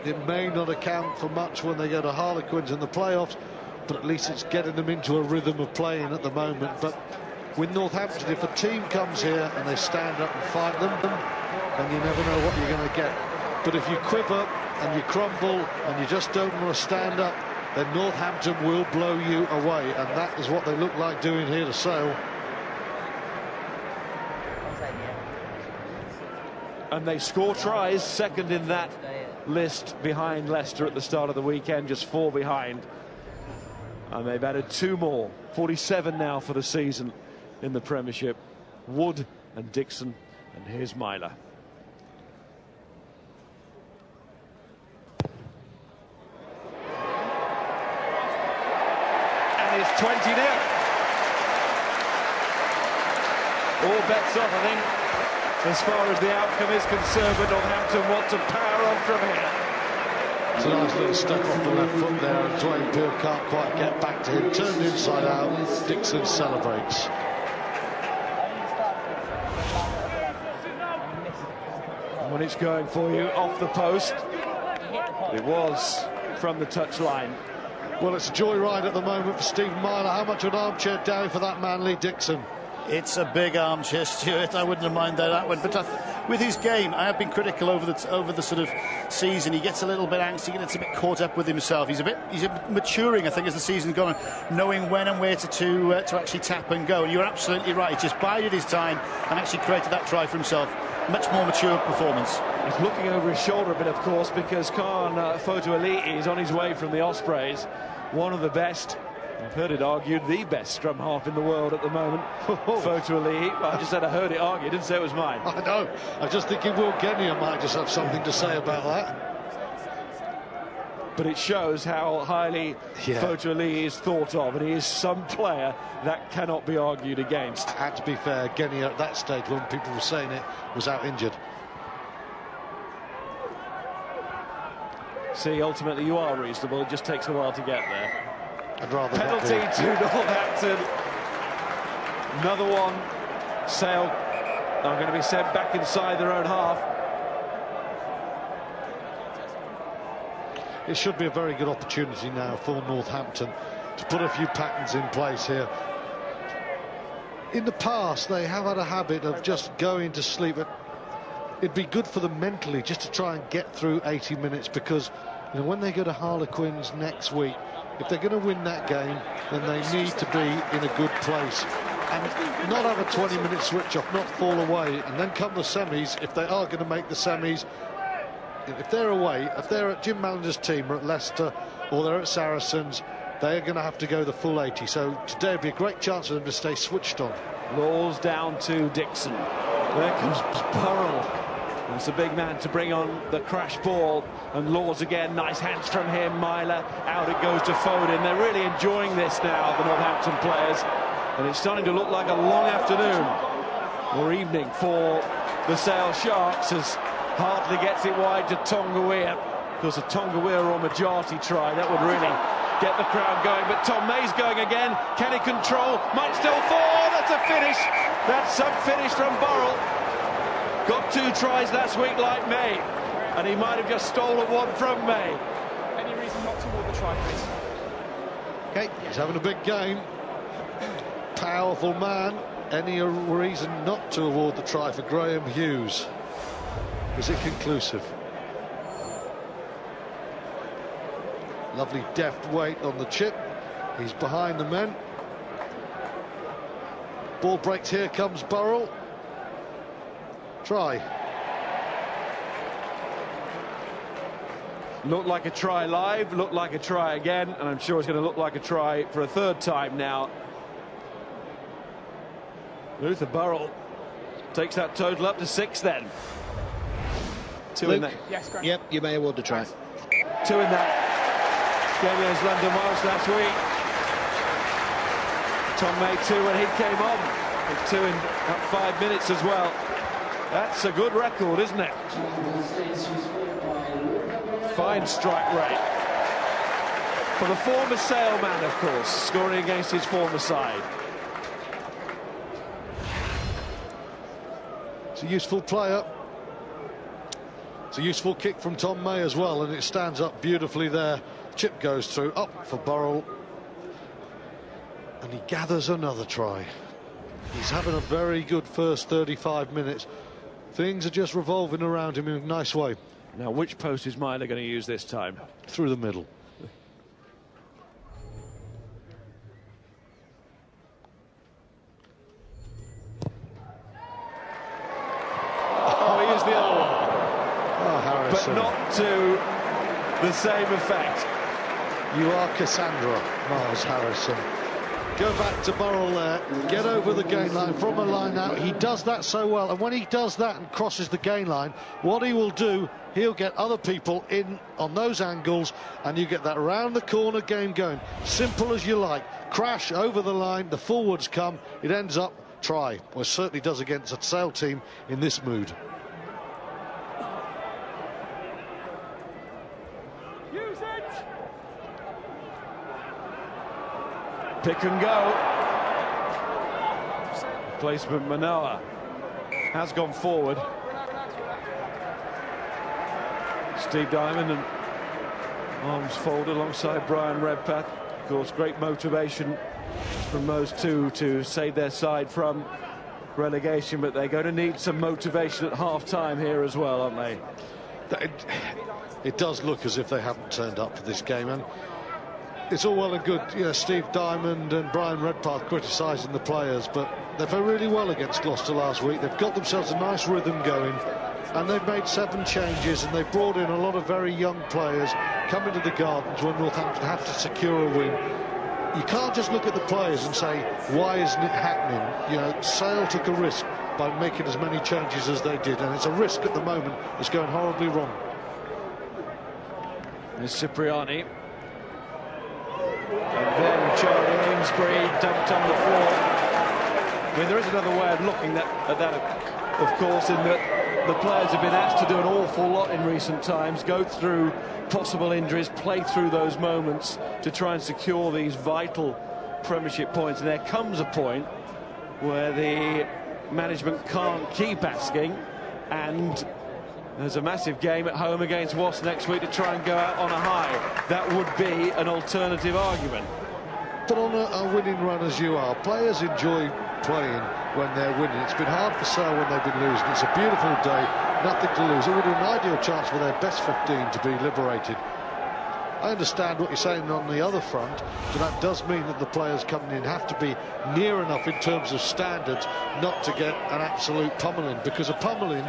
It may not account for much when they go to Harlequins in the playoffs, but at least it's getting them into a rhythm of playing at the moment. But with Northampton, if a team comes here and they stand up and fight them, then you never know what you're going to get. But if you quiver and you crumble and you just don't want to stand up, then Northampton will blow you away, and that is what they look like doing here to Sale. And they score tries, second in that list behind Leicester at the start of the weekend, just 4 behind. And they've added 2 more, 47 now for the season in the Premiership. Wood and Dixon, and here's Myler. And it's 20-0. All bets off, I think, as far as the outcome is concerned, but Northampton want to power on from here. It's a nice little step off the left foot there, and Dwayne Peel can't quite get back to him. Turned inside out, Dixon celebrates. When it's going for you off the post, it was from the touchline. Well, it's a joyride at the moment for Stephen Myler. How much would armchair down for that man, Lee Dixon? It's a big armchair, Stuart. I wouldn't have minded that one. But with his game, I have been critical over the sort of season. He gets a little bit angsty, he gets a bit caught up with himself. He's maturing, I think, as the season's gone on, knowing when and where to actually tap and go. And you're absolutely right. He just bided his time and actually created that try for himself. Much more mature performance. He's looking over his shoulder a bit, of course, because Khan Fotuali'i is on his way from the Ospreys. One of the best, I've heard it argued, the best scrum half in the world at the moment. Fotuali'i. Well, I just said I heard it argued, didn't say it was mine. I know. I just think Will Genia might just have something to say about that. But it shows how highly Fotuali'i is thought of, and he is some player that cannot be argued against. And to be fair, Genia at that stage, when people were saying it, was out injured. See, ultimately you are reasonable, it just takes a while to get there. I'd rather penalty to Northampton. Another one. Sale are going to be sent back inside their own half. It should be a very good opportunity now for Northampton to put a few patterns in place here. In the past, they have had a habit of just going to sleep. It'd be good for them mentally just to try and get through 80 minutes, because you know, when they go to Harlequins next week, if they're going to win that game, then they need to be in a good place and not have a 20-minute switch off, not fall away, and then come the semis. If they are going to make the semis, if they're away, if they're at Jim Mallinger's team or at Leicester or they're at Saracens, they're going to have to go the full 80. So today would be a great chance for them to stay switched on. Laws down to Dixon. There comes Burrell. It's a big man to bring on the crash ball. And Laws again, nice hands from him. Myler, out it goes to Foden. They're really enjoying this now, the Northampton players. And it's starting to look like a long afternoon or evening for the Sale Sharks as Hartley gets it wide to Tonga. Because a Tonga or majority try, that would really get the crowd going. But Tom May's going again. Can he control? Might still fall. That's a finish. That's some finish from Burrell. Got 2 tries last week like May, and he might have just stolen one from May. Any reason not to award the try, please? Okay, he's having a big game. Powerful man. Any reason not to award the try for Graham Hughes? Is it conclusive? Lovely deft weight on the chip. He's behind the men. Ball breaks, here comes Burrell. Try. Looked like a try live, looked like a try again, and I'm sure it's going to look like a try for a 3rd time now. Luther Burrell takes that total up to 6 then. 2 Luke. in that. Yes, Graham. Yep, you may award the try. 2 in that. Gave us London Welsh last week. Tom May 2 when he came on. And 2 in 5 minutes as well. That's a good record, isn't it? Fine strike rate. For the former Sale man, of course, scoring against his former side. It's a useful player. It's a useful kick from Tom May as well, and it stands up beautifully there. Chip goes through, up for Burrell. And he gathers another try. He's having a very good first 35 minutes. Things are just revolving around him in a nice way. Now, which post is Myler going to use this time? Through the middle. Oh, here's the other one. Oh, Harrison. But not to the same effect. You are Cassandra, Miles Harrison. Go back to Burrell there, get over the gain line from a line out. He does that so well, and when he does that and crosses the gain line, what he will do, he'll get other people in on those angles, and you get that round the corner game going. Simple as you like. Crash over the line, the forwards come, it ends up try. Well, it certainly does against a Sale team in this mood. Use it! Pick and go. Placement Manoa has gone forward. Steve Diamond and arms folded alongside Brian Redpath. Of course, great motivation from those two to save their side from relegation, but they're going to need some motivation at half-time here as well, aren't they? It does look as if they haven't turned up for this game, and it's all well and good, you know, Steve Diamond and Brian Redpath criticising the players, but they played really well against Gloucester last week. They've got themselves a nice rhythm going, and they've made 7 changes, and they've brought in a lot of very young players coming to the Gardens when Northampton have to secure a win. You can't just look at the players and say, why isn't it happening? You know, Sale took a risk by making as many changes as they did, and it's a risk at the moment that's going horribly wrong. There's Cipriani. And then Charlie Amesbury dumped on the floor. I mean, there is another way of looking at that, of course, in that the players have been asked to do an awful lot in recent times, go through possible injuries, play through those moments to try and secure these vital Premiership points. And there comes a point where the management can't keep asking, and there's a massive game at home against Wasps next week to try and go out on a high. That would be an alternative argument. But on a winning run as you are, players enjoy playing when they're winning. It's been hard for Sale when they've been losing. It's a beautiful day, nothing to lose. It would be an ideal chance for their best 15 to be liberated. I understand what you're saying on the other front, but that does mean that the players coming in have to be near enough in terms of standards not to get an absolute pummeling, because a pummeling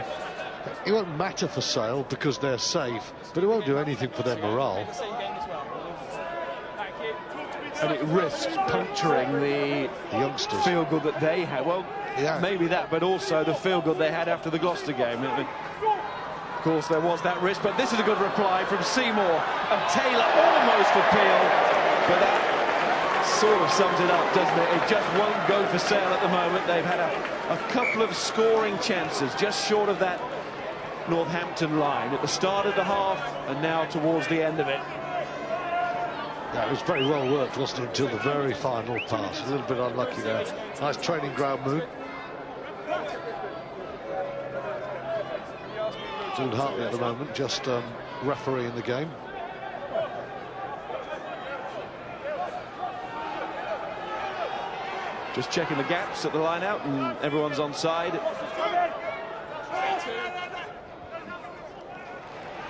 It won't matter for Sale because they're safe, but it won't do anything for their morale. And it risks puncturing the youngsters' field goal that they had. Well, yeah, maybe that, but also the field goal they had after the Gloucester game. Of course, there was that risk, but this is a good reply from Seymour, and Taylor almost for Peel, but that sort of sums it up, doesn't it? It just won't go for Sale at the moment. They've had a couple of scoring chances just short of that Northampton line at the start of the half and now towards the end of it. Yeah, it was very well worked, wasn't it, until the very final pass. A little bit unlucky there. Nice training ground move. Jude Hartley at the moment, just refereeing the game. Just checking the gaps at the line out, and everyone's onside.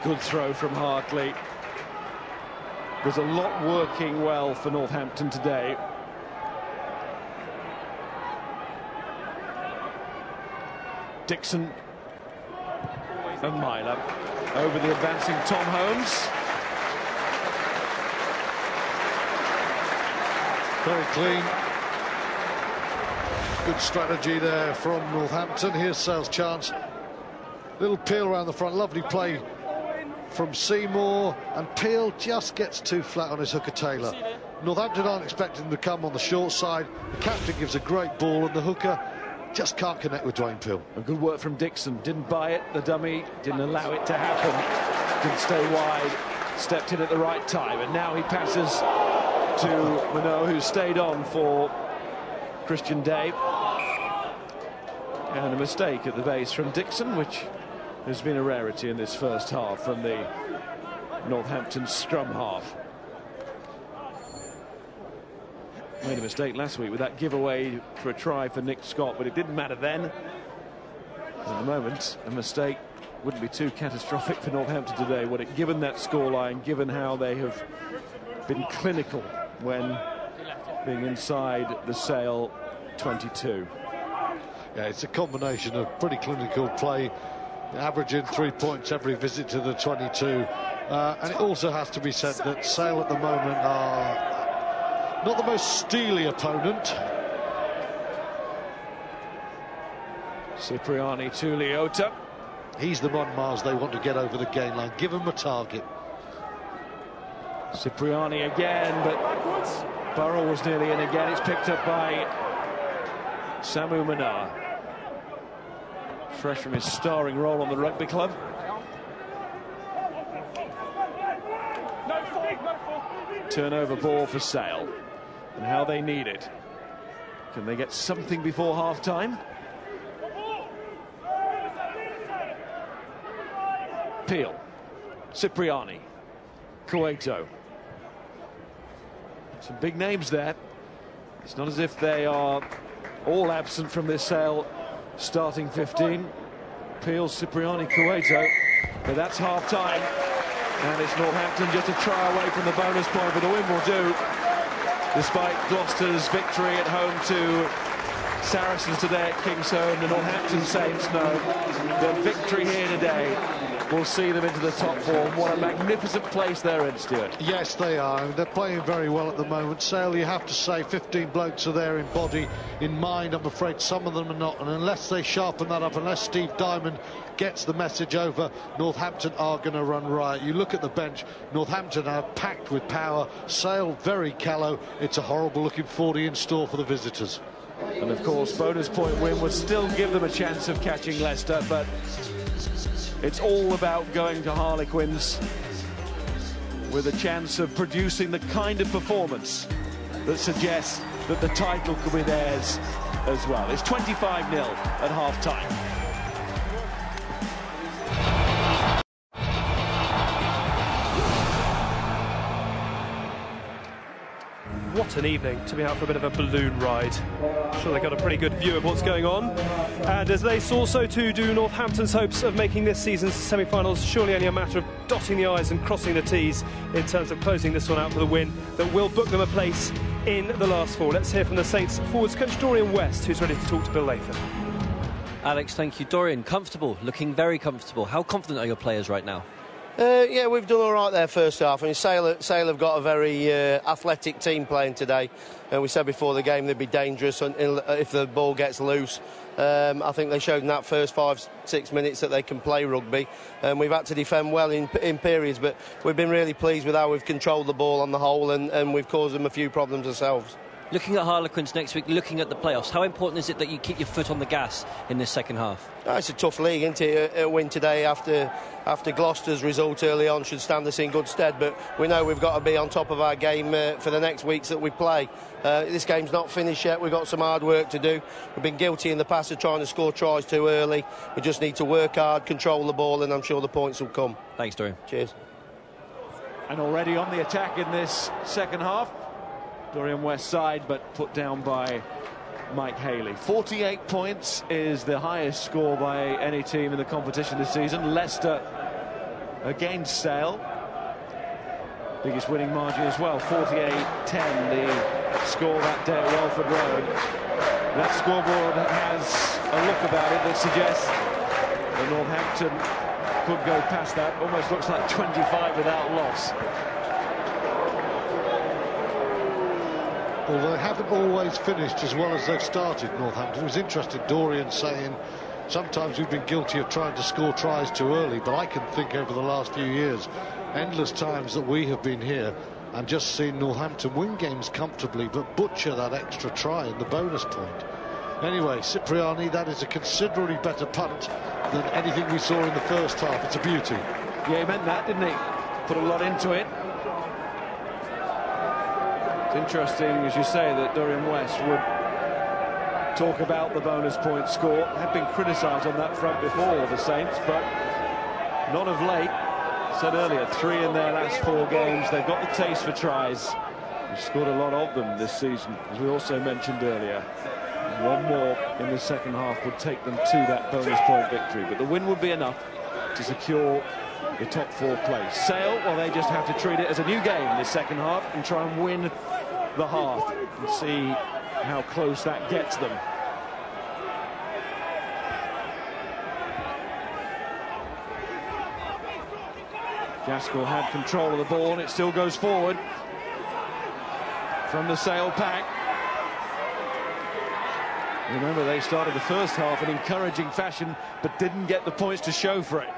Good throw from Hartley. There's a lot working well for Northampton today. Dixon and Myler over the advancing Tom Holmes. Very clean. Good strategy there from Northampton. Here's Sale's chance. Little Peel around the front. Lovely play from Seymour, and Peel just gets too flat on his hooker Taylor. Northampton aren't expecting him to come on the short side. The captain gives a great ball, and the hooker just can't connect with Dwayne Peel. A good work from Dixon. Didn't buy it, the dummy, didn't allow it to happen. Didn't stay wide, stepped in at the right time, and now he passes to Minot, who stayed on for Christian Day. And a mistake at the base from Dixon, which has been a rarity in this first half from the Northampton scrum half. Made a mistake last week with that giveaway for a try for Nick Scott, but it didn't matter then. At the moment, a mistake wouldn't be too catastrophic for Northampton today, would it? Given that scoreline, given how they have been clinical when being inside the Sale 22. Yeah, it's a combination of pretty clinical play, averaging 3 points every visit to the 22. And it also has to be said that Sale at the moment are not the most steely opponent. Cipriani to Leota. He's the one, Mars, they want to get over the gain line. Give him a target. Cipriani again, but Burrell was nearly in again. It's picked up by Samu Manar. Fresh from his starring role on the rugby club. Turnover ball for Sale, and how they need it. Can they get something before half-time? Peel, Cipriani, Cueto. Some big names there. It's not as if they are all absent from this Sale starting 15. Peel, Cipriani, Cueto, but that's half-time. And it's Northampton just a try away from the bonus point, but the win will do. Despite Gloucester's victory at home to Saracens today at Kingsholm, the Northampton Saints know the victory here today will see them into the top four. What a magnificent place they're in, Stuart. Yes, they are. They're playing very well at the moment. Sale, you have to say, 15 blokes are there in body. In mind, I'm afraid some of them are not. And unless they sharpen that up, unless Steve Diamond gets the message over, Northampton are going to run riot. You look at the bench, Northampton are packed with power. Sale very callow. It's a horrible looking 40 in store for the visitors. And of course, bonus point win would still give them a chance of catching Leicester, but it's all about going to Harlequins with a chance of producing the kind of performance that suggests that the title could be theirs as well. It's 25-0 at half-time. What an evening to be out for a bit of a balloon ride. I'm sure they got a pretty good view of what's going on. And as they saw, so too do Northampton's hopes of making this season's semi-finals. Surely only a matter of dotting the I's and crossing the T's in terms of closing this one out for the win that will book them a place in the last four. Let's hear from the Saints forwards coach Dorian West, who's ready to talk to Bill Latham. Alex, thank you. Dorian, comfortable, looking very comfortable. How confident are your players right now? Yeah, we've done all right there first half. I mean, Sale have got a very athletic team playing today. We said before the game they'd be dangerous if the ball gets loose. I think they showed in that first 5-6 minutes that they can play rugby. We've had to defend well in periods, but we've been really pleased with how we've controlled the ball on the whole, and we've caused them a few problems ourselves. Looking at Harlequins next week, looking at the playoffs, how important is it that you keep your foot on the gas in this second half? It's a tough league, isn't it? A win today after Gloucester's result early on should stand us in good stead, but we know we've got to be on top of our game for the next weeks that we play. This game's not finished yet. We've got some hard work to do. We've been guilty in the past of trying to score tries too early. We just need to work hard, control the ball, and I'm sure the points will come. Thanks, Dorian. Cheers. And already on the attack in this second half, Dorian West's side, but put down by Mike Haley. 48 points is the highest score by any team in the competition this season. Leicester against Sale. Biggest winning margin as well, 48-10, the score that day at Welford Road. That scoreboard has a look about it that suggests that Northampton could go past that. Almost looks like 25 without loss. Although they haven't always finished as well as they've started, Northampton. It was interesting, Dorian saying sometimes we've been guilty of trying to score tries too early, but I can think over the last few years, endless times that we have been here and just seen Northampton win games comfortably, but butcher that extra try in the bonus point. Anyway, Cipriani, that is a considerably better punt than anything we saw in the first half. It's a beauty. Yeah, he meant that, didn't he? Put a lot into it. It's interesting, as you say, that Dorian West would talk about the bonus point score. Had been criticised on that front before, the Saints, but not of late. Said earlier, 3 in their last 4 games. They've got the taste for tries. They've scored a lot of them this season, as we also mentioned earlier. One more in the second half would take them to that bonus point victory, but the win would be enough to secure the top 4 place. Sale, well, they just have to treat it as a new game this second half and try and win the half and see how close that gets them. Gaskell had control of the ball and it still goes forward from the Sale pack. Remember, they started the first half in encouraging fashion but didn't get the points to show for it.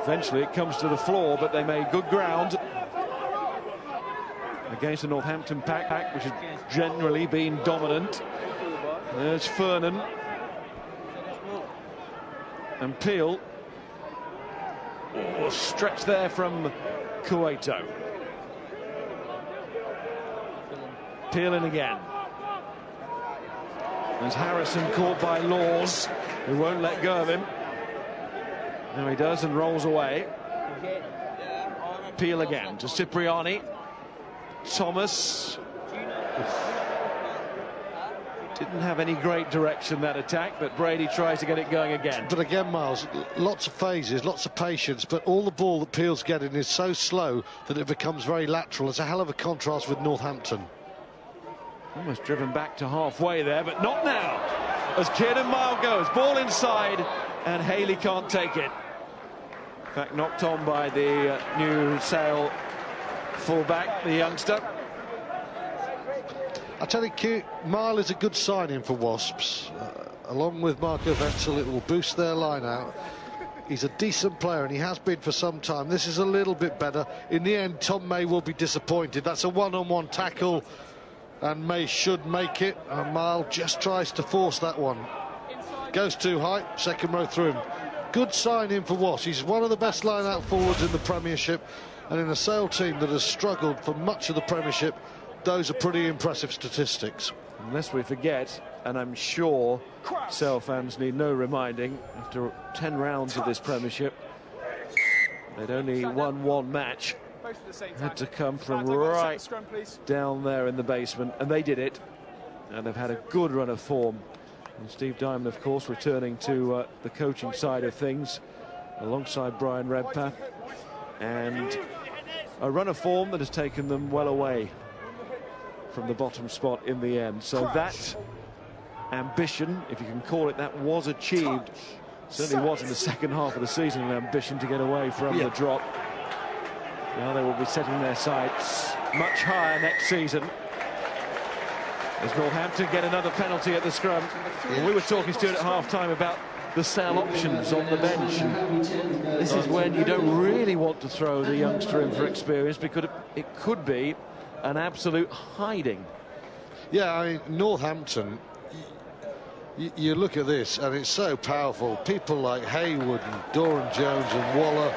Eventually it comes to the floor, but they made good ground against the Northampton pack, which has generally been dominant. There's Fernan and Peel. Oh, stretch there from Cueto. Peel in again. There's Harrison caught by Laws, who won't let go of him. No, he does and rolls away. Peel again to Cipriani. Thomas. Didn't have any great direction, that attack, but Brady tries to get it going again. But again, Miles, lots of phases, lots of patience, but all the ball that Peel's getting is so slow that it becomes very lateral. It's a hell of a contrast with Northampton. Almost driven back to halfway there, but not now. As Kieran Mile goes, ball inside, and Haley can't take it. In fact, knocked on by the new Sale fullback, the youngster. I tell you, Mile is a good signing for Wasps. Along with Marco Wetzel, it will boost their line out. He's a decent player, and he has been for some time. This is a little bit better. In the end, Tom May will be disappointed. That's a one-on-one tackle, and May should make it. And Mile just tries to force that one. Goes too high, second row through him. Good signing for Wasps. He's one of the best line-out forwards in the Premiership, and in a Sale team that has struggled for much of the Premiership, those are pretty impressive statistics. Unless we forget, and I'm sure Sale fans need no reminding, after 10 rounds of this Premiership, they'd only won 1 match. Had to come from right down there in the basement, and they did it. And they've had a good run of form. And Steve Diamond, of course, returning to the coaching side of things, alongside Brian Redpath. And a run of form that has taken them well away from the bottom spot in the end. So that ambition, if you can call it that, was achieved. Certainly was in the second half of the season, an ambition to get away from the drop. Now they will be setting their sights much higher next season. As Northampton get another penalty at the scrum. We were talking, Stuart, at half-time about the Sale options on the bench. This is when you don't really want to throw the youngster in for experience, because it could be an absolute hiding. Yeah, I mean, Northampton, you look at this and it's so powerful. People like Haywood and Doran Jones and Waller.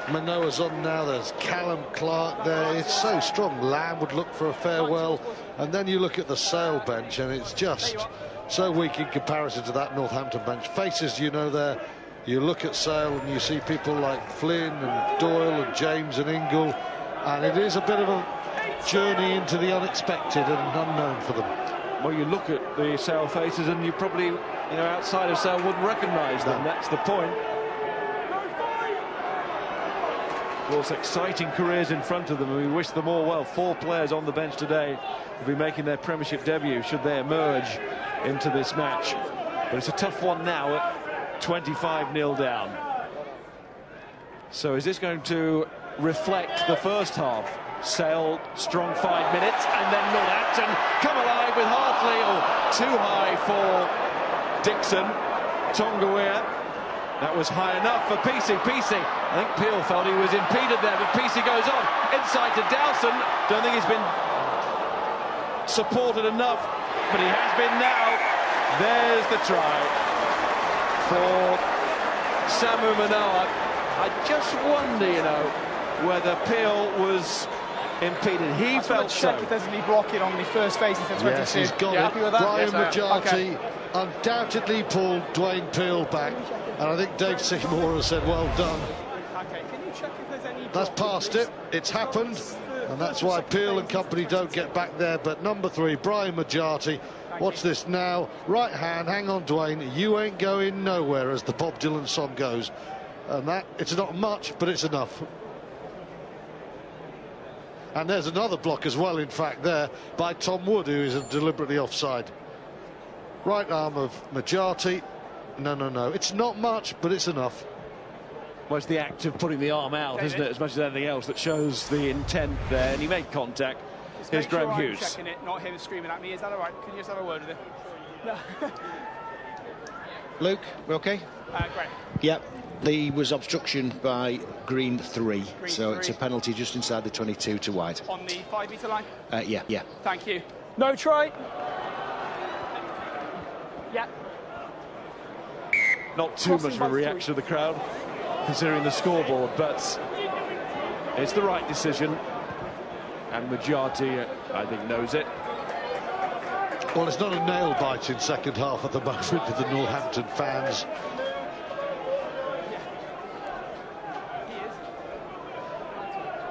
Manoa's on now, there's Callum Clark there. It's so strong. Lamb would look for a farewell. And then you look at the Sale bench and it's just so weak in comparison to that Northampton bench. Faces, you know, there. You look at Sale and you see people like Flynn and Doyle and James and Ingle. And it is a bit of a journey into the unexpected and unknown for them. Well, you look at the Sale faces and you probably, outside of Sale wouldn't recognise them. That's the point. Of course, exciting careers in front of them, and we wish them all well. 4 players on the bench today will be making their Premiership debut should they emerge into this match. But it's a tough one now at 25-0 down. So is this going to reflect the first half? Sale, strong 5 minutes, and then Northampton come alive with Hartley. Too high for Dixon. Tonga. That was high enough for Peacey. I think Peel felt he was impeded there, but Peacey goes on inside to Dowson. Don't think he's been supported enough, but he has been now. There's the try for Samu Manoa. I just wonder, whether Peel was impeded. He felt so. Check if there's any blocking on the first phase of 22. Yes, he's got it. Happy with that? Brian Yes, Majati undoubtedly pulled Dwayne Peel back, and I think Dave Seymour has said, well done. Okay, can you check if there's any... That's past it. It's happened, and that's why Peel and company don't get back there. But number 3, Brian Majati. Watch this now. Right hand, hang on, Dwayne. You ain't going nowhere, as the Bob Dylan song goes. And that, it's not much, but it's enough. And there's another block as well, in fact, there by Tom Wood, who is deliberately offside. Right arm of Majati. No. It's not much, but it's enough. Well, it's the act of putting the arm out, isn't it, as much as anything else, that shows the intent there. And he made contact. Here's Graham Hughes. I'm checking it, not him screaming at me. Is that all right? Can you just have a word with him? No. Luke, we okay? Great. Yep. There was obstruction by green 3, so it's a penalty just inside the 22 to wide. On the 5-metre line? Yeah. Thank you. No try. Yeah. Not too much of a reaction of the crowd, considering the scoreboard, but it's the right decision. And Majati, I think, knows it. Well, it's not a nail-biting second half at the moment to the Northampton fans.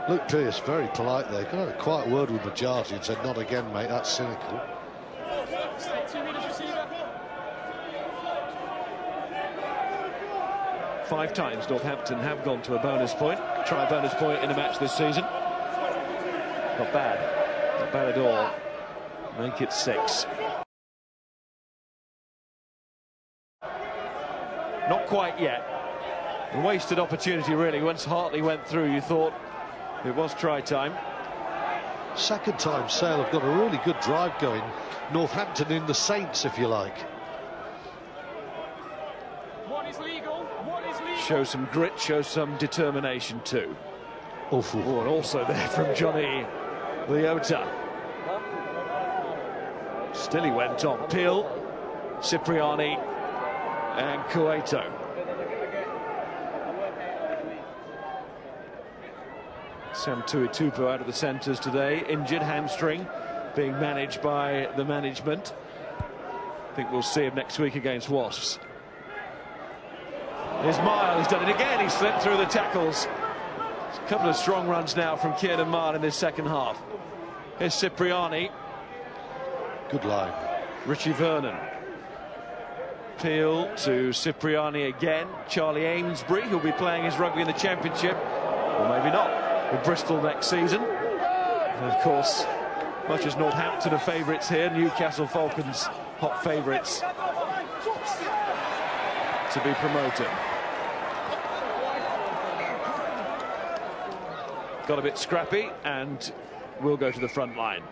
Luke Pearce, very polite there. Could have had a quiet word with Majati and said, not again, mate, that's cynical. Five times Northampton have gone to a bonus point. Try a bonus point in a match this season. Not bad. Not bad at all. Make it 6. Not quite yet. A wasted opportunity, really. Once Hartley went through, you thought it was try time. Second time Sale have got a really good drive going. Northampton in the Saints, if you like. What is legal? What is legal? Show some grit, show some determination too. Awful. Oh, and also there from Johnny Leota. Still he went on. Peel, Cipriani and Cueto. Sam Tuitupu out of the centres today, injured hamstring, being managed by the management. I think we'll see him next week against Wasps. Here's Mile, he's done it again, he slipped through the tackles. A couple of strong runs now from Kieran Mile in this second half. Here's Cipriani. Good line. Richie Vernon. Peel to Cipriani again. Charlie Amesbury, who'll be playing his rugby in the Championship. Or maybe not. with Bristol next season. And of course, much as Northampton are favourites here, Newcastle Falcons hot favourites to be promoted. Got a bit scrappy and will go to the front line.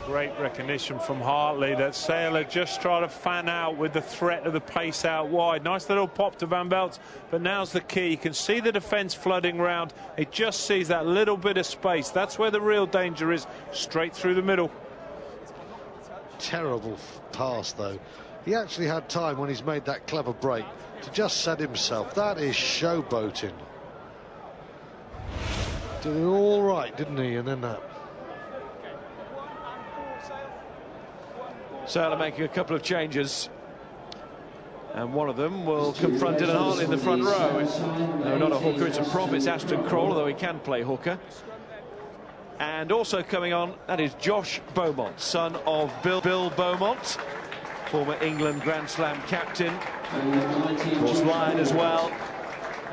Great recognition from Hartley that Sale had just tried to fan out with the threat of the pace out wide. Nice little pop to Van Belt, but now's the key. You can see the defence flooding round. It just sees that little bit of space. That's where the real danger is, straight through the middle. Terrible pass, though. He actually had time when he's made that clever break to just set himself. That is showboating. Did it all right, didn't he? And then that. Sale are making a couple of changes, and one of them will confront Dylan Hartley in the front row. No, not a hooker, it's a prop. It's Aston Kroll, although he can play hooker. And also coming on, that is Josh Beaumont, son of Bill Beaumont, former England Grand Slam captain, of course Lion as well.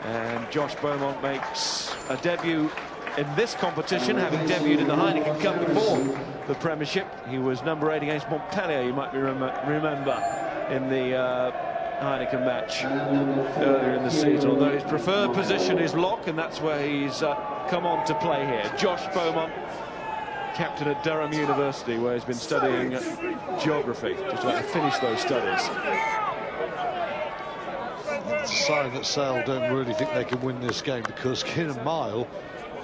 And Josh Beaumont makes a debut in this competition, having debuted in the Heineken Cup before the Premiership. He was number 8 against Montpellier, you might remember, in the Heineken match earlier in the season, although his preferred position is lock, and that's where he's come on to play here. Josh Beaumont, captain at Durham University, where he's been studying geography, just about to finish those studies. It's a sign that Sale don't really think they can win this game, because Kieran Mile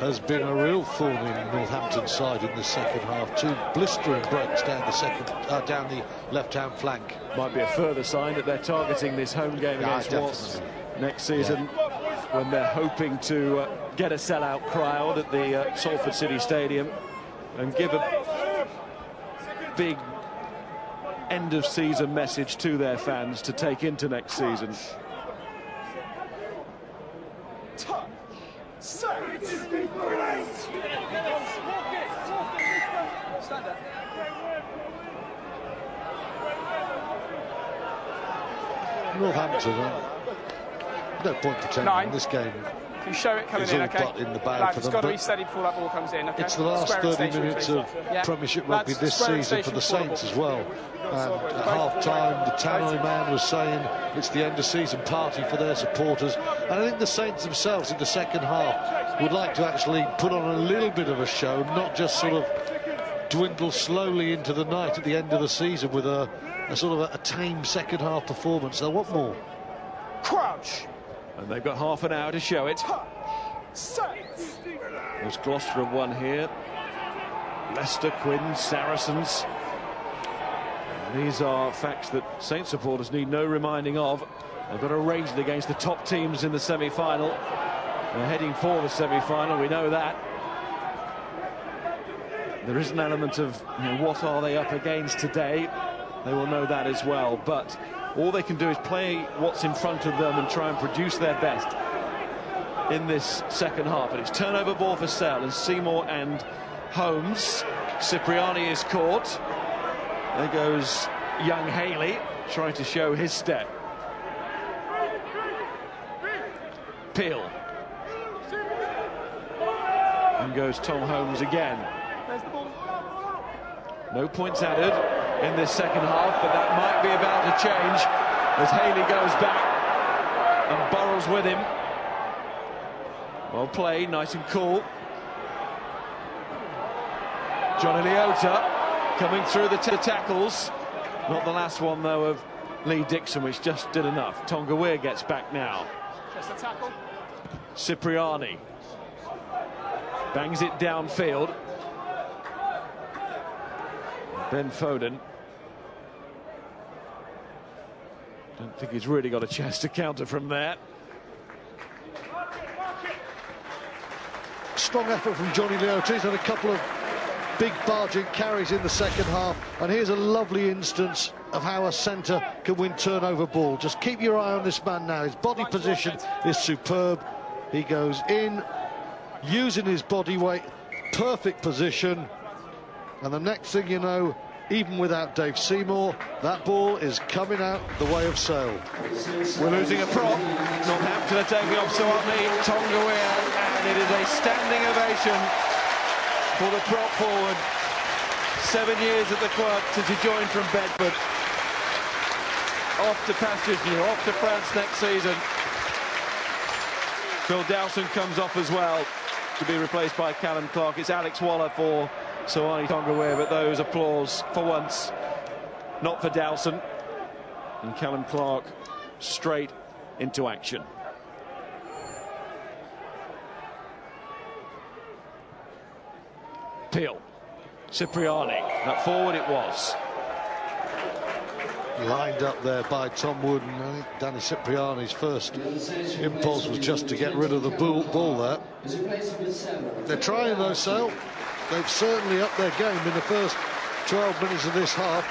has been a real thorn in Northampton's side in the second half. 2 blistering breaks down the left-hand flank. Might be a further sign that they're targeting this home game against Wasps next season, when they're hoping to get a sellout crowd at the Salford City Stadium and give a big end-of-season message to their fans to take into next season. Northampton, no point pretending in this game. You show it coming in, okay? In the bag for them, it's got to be steady before that ball comes in, okay? It's the last 30 minutes of Premiership rugby this season for the Saints as well. And at half-time, the Tannoy man was saying it's the end-of-season party for their supporters. And I think the Saints themselves in the second half would like to actually put on a little bit of a show, not just sort of dwindle slowly into the night at the end of the season with a sort of a tame second-half performance. They want more. Crouch! And they've got half an hour to show it. There's Gloucester have won here. Leicester, Quinn, Saracens. And these are facts that Saints supporters need no reminding of. They've got to raise it against the top teams in the semi-final. They're heading for the semi-final, we know that. There is an element of, what are they up against today? They will know that as well, but all they can do is play what's in front of them and try and produce their best in this second half. And it's turnover ball for Sale, and Seymour and Holmes. Cipriani is caught. There goes young Haley, trying to show his step. Peel. And goes Tom Holmes again. No points added in this second half, but that might be about to change as Haley goes back and Burrell's with him. Well played, nice and cool. Johnny Leota coming through the tackles. Not the last one, though, of Lee Dixon, which just did enough. Tonga Weir gets back now. Just a tackle. Cipriani bangs it downfield. Ben Foden. Don't think he's really got a chance to counter from there. Strong effort from Johnny Leota. He's had a couple of big barging carries in the second half, and here's a lovely instance of how a centre can win turnover ball. Just keep your eye on this man now. His body position is superb. He goes in using his body weight, perfect position, and the next thing you know, even without Dave Seymour, that ball is coming out the way of Sale. We're losing a prop. Northampton are taking off Suwatni Tongawear, and it is a standing ovation for the prop forward. 7 years at the club since he joined from Bedford. Off to Pastures New, off to France next season. Phil Dowson comes off as well to be replaced by Callum Clark. It's Alex Waller for Suwatni Tongawear, but those applause for once, not for Dowson. And Callum Clark straight into action. Peel, Cipriani, that forward it was. Lined up there by Tom Wood, and I think Danny Cipriani's first impulse was just to get rid of the ball there. They're trying though, Sale. They've certainly upped their game in the first 12 minutes of this half.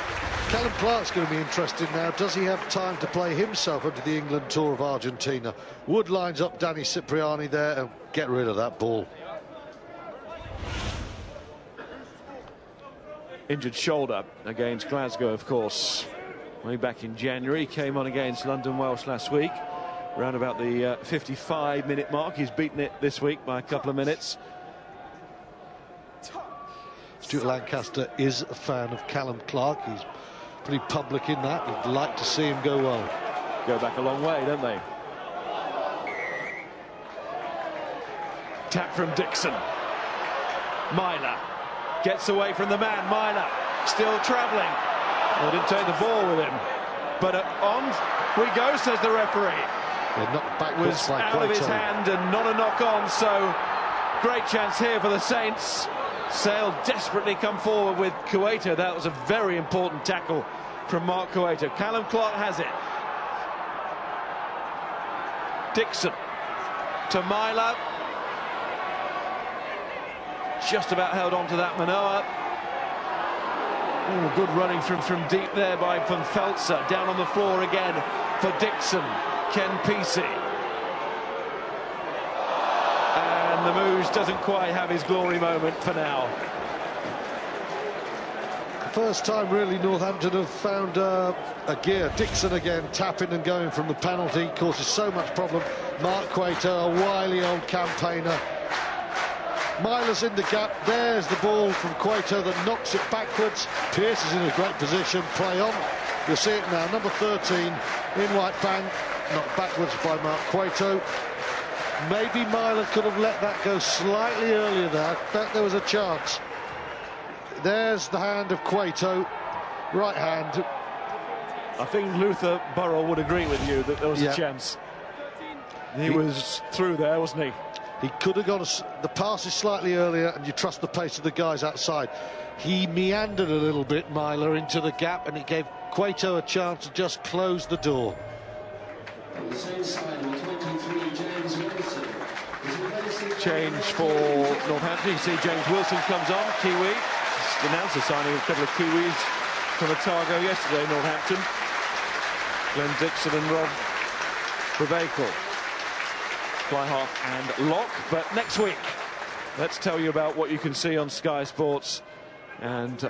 Callum Clark's going to be interested now. Does he have time to play himself under the England tour of Argentina? Wood lines up Danny Cipriani there and get rid of that ball. Injured shoulder against Glasgow, of course. Way back in January, came on against London Welsh last week, around about the 55-minute mark. He's beaten it this week by a couple of minutes. Stuart Lancaster is a fan of Callum Clark. He's pretty public in that. He'd like to see him go well. Go back a long way, don't they? Tap from Dixon. Myler gets away from the man. Myler still travelling. They didn't take the ball with him, but on we go, says the referee. Was out of his hand and not a knock on, so great chance here for the Saints. Sale desperately come forward with Cueto. That was a very important tackle from Mark Cueto. Callum Clark has it. Dixon to Myler. Just about held on to that, Manoa. Ooh, good running from deep there by Van Veltzer. Down on the floor again for Dixon. Ken Pesey. And the Moose doesn't quite have his glory moment for now. First time really Northampton have found a gear. Dixon again tapping and going from the penalty, causes so much problem. Mark Cueto, a wily old campaigner. Myler's in the gap. There's the ball from Cueto that knocks it backwards. Pearce is in a great position. Play on. You'll see it now. Number 13 in white bang. Knocked backwards by Mark Cueto. Maybe Myler could have let that go slightly earlier there. I bet there was a chance. There's the hand of Cueto. Right hand. I think Luther Burrell would agree with you that there was a chance. He was through there, wasn't he? He could have gone the pass is slightly earlier, and you trust the pace of the guys outside. He meandered a little bit, Myler, into the gap, and it gave Cueto a chance to just close the door. Change for Northampton. You see James Wilson comes on, Kiwi. Just announced the signing of a couple of Kiwis from Otago yesterday, Northampton. Glenn Dixon and Rob Brevakel. Fly half and lock. But next week, let's tell you about what you can see on Sky Sports, and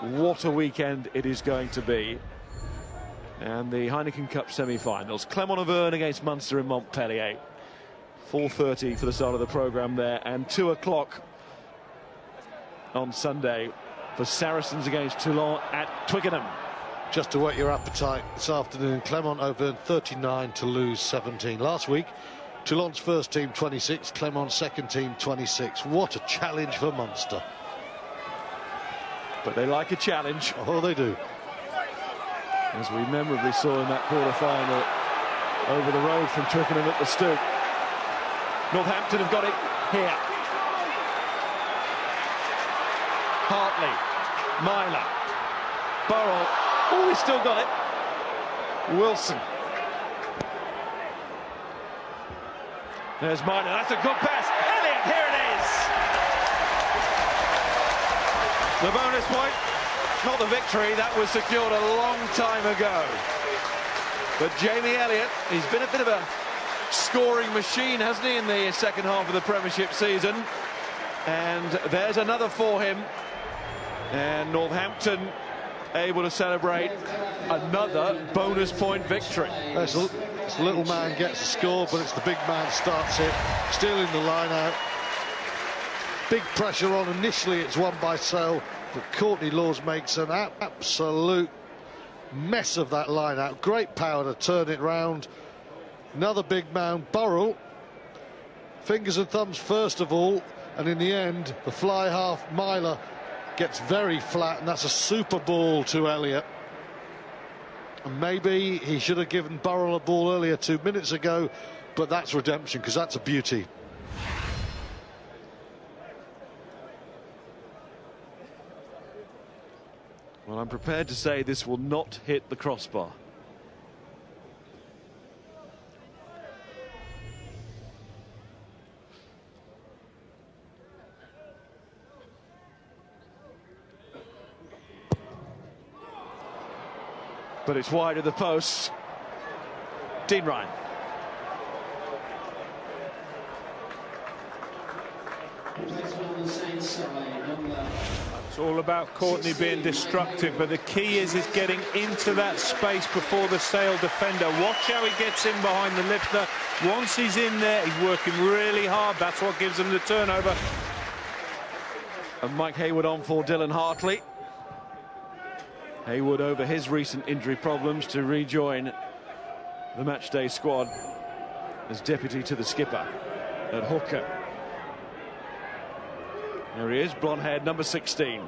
what a weekend it is going to be. And the Heineken Cup semi-finals, Clermont-Auvergne against Munster in Montpellier. 4:30 for the start of the programme there, and 2 o'clock on Sunday for Saracens against Toulon at Twickenham. Just to whet your appetite this afternoon, Clermont-Auvergne 39, Toulouse 17. Last week, Toulon's first team 26, Clermont's second team 26. What a challenge for Munster. But they like a challenge. Oh, they do. As we memorably saw in that quarter-final over the road from Twickenham at the Stoke. Northampton have got it here. Hartley, Myler, Burrell. Oh, he's still got it. Wilson. There's Myler. That's a good pass. Elliott, here it is. The bonus point, not the victory. That was secured a long time ago. But Jamie Elliott, he's been a bit of a scoring machine, hasn't he, in the second half of the Premiership season? And there's another for him. And Northampton able to celebrate another bonus point victory. This little man gets a score, but it's the big man starts it, stealing the line out. Big pressure on. Initially it's won by Sale, but Courtney Laws makes an absolute mess of that line out. Great power to turn it round. Another big man, Burrell. Fingers and thumbs first of all, and in the end the fly half miler gets very flat, and that's a super ball to Elliott. And maybe he should have given Burrell a ball earlier 2 minutes ago, but that's redemption, because that's a beauty. Well, I'm prepared to say this will not hit the crossbar. But it's wide of the post. Dean Ryan. It's all about Courtney being destructive, but the key is getting into that space before the Sale defender. Watch how he gets in behind the lifter. Once he's in there, he's working really hard. That's what gives him the turnover. And Mike Hayward on for Dylan Hartley. Hayward, over his recent injury problems, to rejoin the matchday squad as deputy to the skipper at hooker. There he is, blonde-haired, number 16.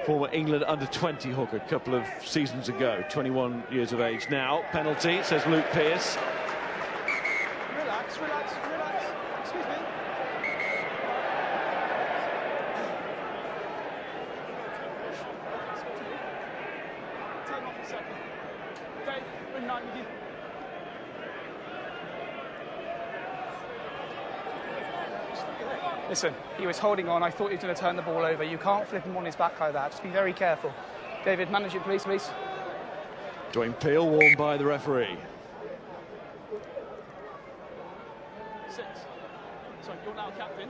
Former England under-20 hooker a couple of seasons ago, 21 years of age now. Penalty, says Luke Pearce. Relax, relax, relax. Excuse me. Turn off a second. Dave, bring 9 with you. Listen, he was holding on. I thought he was going to turn the ball over. You can't flip him on his back like that. Just be very careful. David, manage it, please. Dwayne Peel warned by the referee. 6. So you're now captain.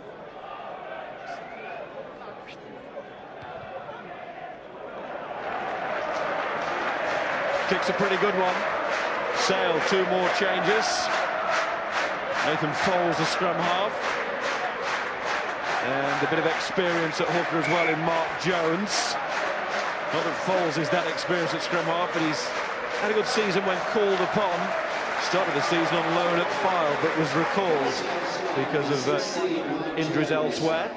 Kicks a pretty good one. Sale, 2 more changes. Nathan Foles, the scrum half. And a bit of experience at hooker as well in Mark Jones. Not that Foles is that experienced at scrum half, but he's had a good season when called upon. Started the season on loan at Fyle, but was recalled because of injuries elsewhere.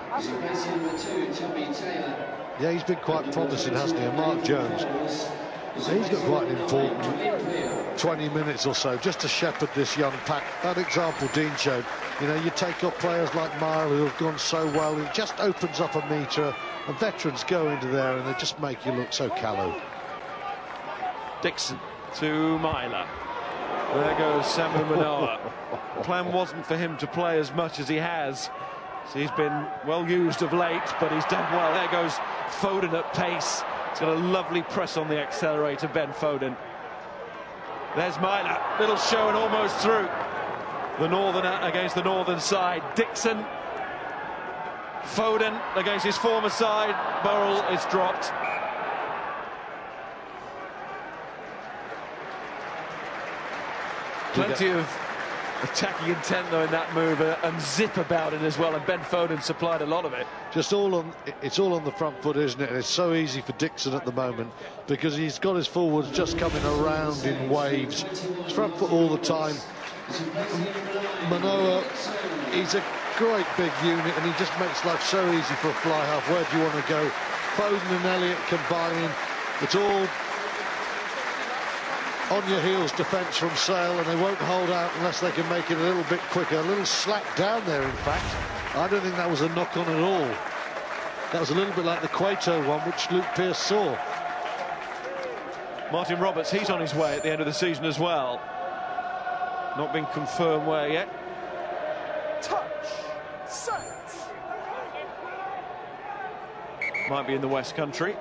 Yeah, he's been quite promising, hasn't he? And Mark Jones, he's got quite an important 20 minutes or so just to shepherd this young pack. That example Dean showed, you know, you take up players like Mile who have gone so well, it just opens up a metre, and veterans go into there and they just make you look so callow. Dixon to Myler. There goes Samu Manoa. The plan wasn't for him to play as much as he has. So he's been well used of late, but he's done well. There goes Foden at pace. He's got a lovely press on the accelerator, Ben Foden. There's Myler, little show and almost through. The northerner against the northern side. Dixon, Foden against his former side. Burrell is dropped. Plenty of attacking intent though in that move, and zip about it as well, and Ben Foden supplied a lot of it. Just it's all on the front foot, isn't it? And it's so easy for Dixon at the moment because he's got his forwards just coming around in waves. It's front foot all the time. Manoa, he's a great big unit and he just makes life so easy for a fly half. Where do you want to go? Foden and Elliott combining. It's all on your heels defence from Sale, and they won't hold out unless they can make it a little bit quicker. A little slack down there, in fact. I don't think that was a knock on at all. That was a little bit like the Cueto one, which Luke Pearce saw. Martin Roberts, he's on his way at the end of the season as well. Not been confirmed where yet. Touch. Set. Might be in the West Country.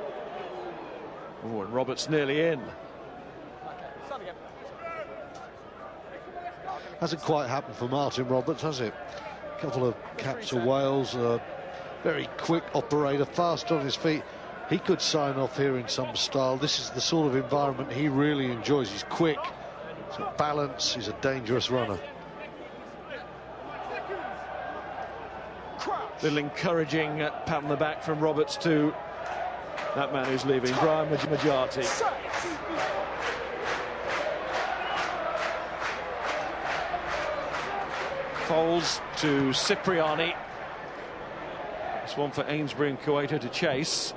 Oh, and Roberts nearly in. Hasn't quite happened for Martin Roberts, has it? A couple of caps for Wales, a very quick operator, fast on his feet. He could sign off here in some style. This is the sort of environment he really enjoys. He's quick, he's got balance, he's a dangerous runner. Little encouraging pat on the back from Roberts to that man who's leaving, Brian Majati. Foles to Cipriani. This one for Ainsbury and Kuwaita to chase.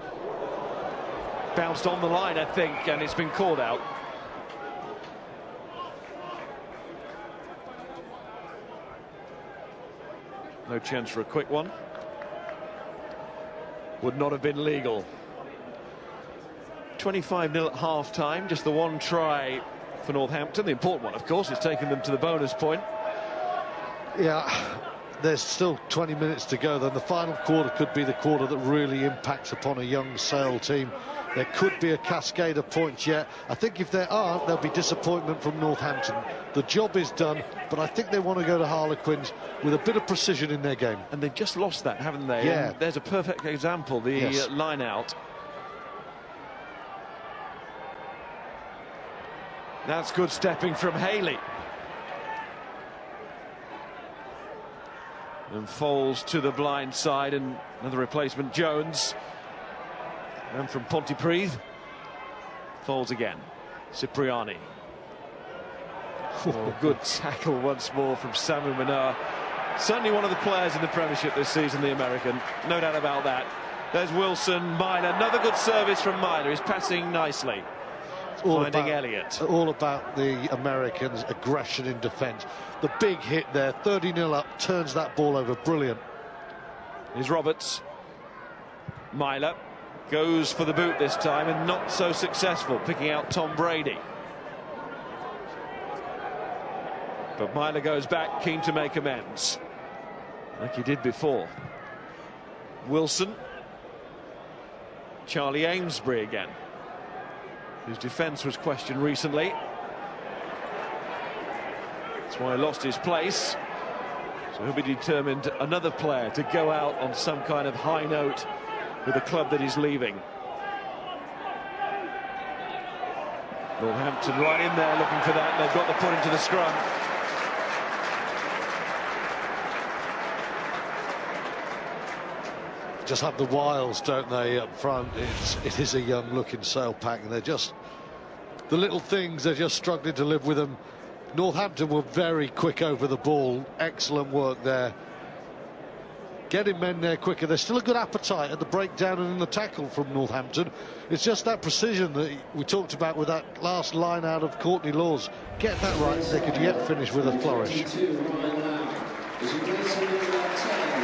Bounced on the line, I think, and it's been called out. No chance for a quick one. Would not have been legal. 25-0 at half-time, just the one try for Northampton. The important one, of course, is taking them to the bonus point. Yeah, there's still 20 minutes to go. Then the final quarter could be the quarter that really impacts upon a young Sale team. There could be a cascade of points yet. I think if there aren't, there'll be disappointment from Northampton. The job is done, but I think they want to go to Harlequins with a bit of precision in their game. And they've just lost that, haven't they? Yeah. And there's a perfect example, the line out. That's good stepping from Haley. And Foles to the blind side, and another replacement, Jones. And from Pontypridd, Foles again. Cipriani. Oh, good tackle once more from Samu Manoa. Certainly one of the players in the Premiership this season, the American. No doubt about that. There's Wilson, Myler. Another good service from Myler. He's passing nicely. Finding Elliott. All about the Americans' aggression in defence. The big hit there, 30-0 up, turns that ball over. Brilliant. Here's Roberts. Myler goes for the boot this time and not so successful, picking out Tom Brady. But Myler goes back, keen to make amends, like he did before. Wilson. Charlie Amesbury again, whose defence was questioned recently. That's why he lost his place. So he'll be determined, another player, to go out on some kind of high note with the club that he's leaving. Northampton right in there looking for that. They've got the put into the scrum. Just have the wiles, don't they, up front? It is a young looking Sale pack, and they're just the little things, they're just struggling to live with them. Northampton were very quick over the ball. Excellent work there, getting men there quicker. There's still a good appetite at the breakdown and in the tackle from Northampton. It's just that precision that we talked about with that last line out of Courtney Laws. Get that right, they could yet finish with a flourish.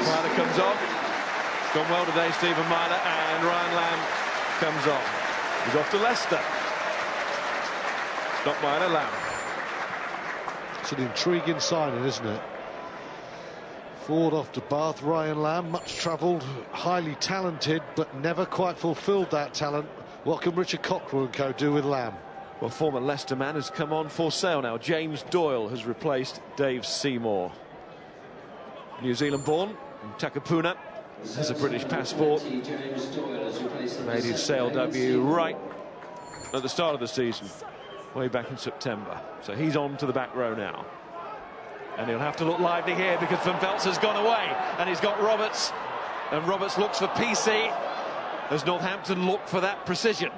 Myler comes on. Gone well today, Stephen Myler, and Ryan Lamb comes on. He's off to Leicester. Not Myler, Lamb. It's an intriguing signing, isn't it? Ford off to Bath. Ryan Lamb, much travelled, highly talented, but never quite fulfilled that talent. What can Richard Cockrell and co do with Lamb? Well, former Leicester man has come on for sale now. James Doyle has replaced Dave Seymour. New Zealand born, Takapuna, has a British passport. Made his sale debut right at the start of the season, way back in September. So he's on to the back row now. And he'll have to look lively here because Van Velt's has gone away. And he's got Roberts. And Roberts looks for PC as Northampton look for that precision.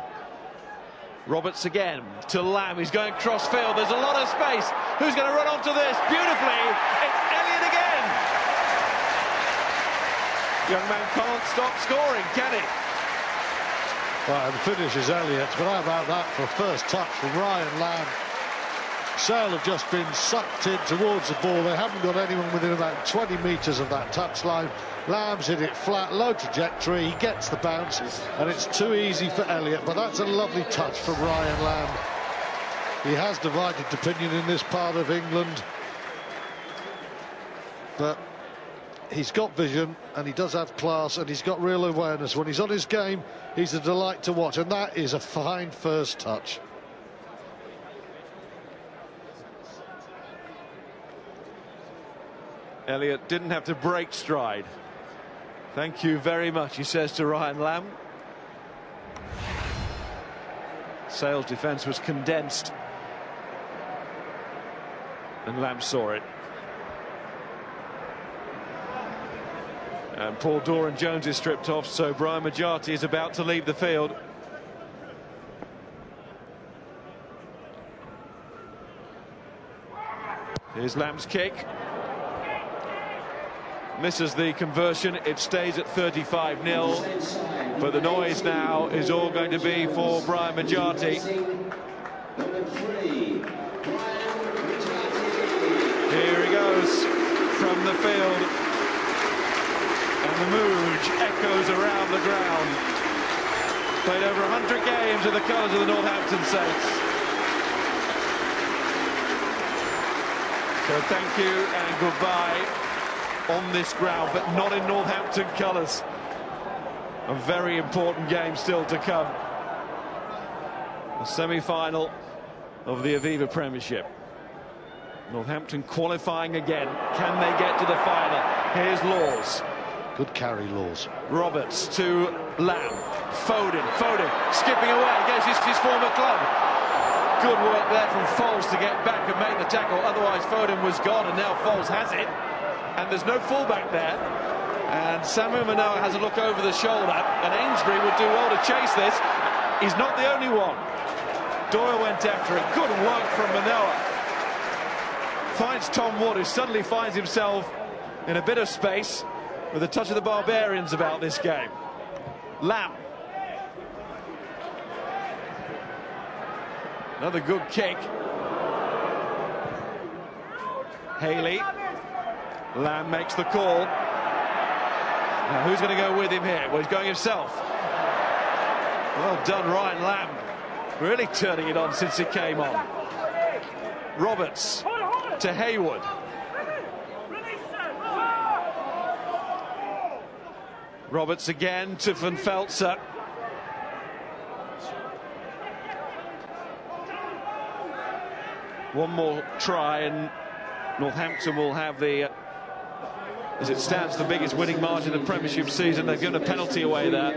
Roberts again to Lamb. He's going cross-field. There's a lot of space. Who's going to run onto this? Beautifully, it's Elliott again. Young man can't stop scoring, can he? Well, the finish is Elliott's, but how about that for a first touch from Ryan Lamb? Sale have just been sucked in towards the ball. They haven't got anyone within about 20 metres of that touchline. Lamb's hit it flat, low trajectory. He gets the bounce, and it's too easy for Elliott. But that's a lovely touch from Ryan Lamb. He has divided opinion in this part of England, but he's got vision, and he does have class, and he's got real awareness. When he's on his game, he's a delight to watch, and that is a fine first touch. Elliott didn't have to break stride. Thank you very much, he says to Ryan Lamb. Sale's defence was condensed, and Lamb saw it. And Paul Doran-Jones is stripped off, so Brian Majati is about to leave the field. Here's Lamb's kick. Misses the conversion. It stays at 35-0. But the noise now is all going to be for Brian Majati. Here he goes from the field. And the mooj echoes around the ground. Played over 100 games in the colours of the Northampton Saints. So thank you and goodbye on this ground, but not in Northampton colours. A very important game still to come. The semi-final of the Aviva Premiership. Northampton qualifying again. Can they get to the final? Here's Laws. Good carry, Laws. Roberts to Lamb. Foden skipping away against his former club. Good work there from Foles to get back and make the tackle. Otherwise Foden was gone, and now Foles has it. And there's no fullback there. And Samuel Manoa has a look over the shoulder, and Amesbury would do well to chase this. He's not the only one. Doyle went after it. Good work from Manoa. Finds Tom Wood, who suddenly finds himself in a bit of space with a touch of the barbarians about this game. Lamb. Another good kick. Haley. Lamb makes the call. Now who's going to go with him here? Well, he's going himself. Well done, Ryan Lamb. Really turning it on since he came on. Roberts to Haywood. Roberts again to Van Veltzer. One more try and Northampton will have the, as it stands, the biggest winning margin of the Premiership season. They've given a penalty away there.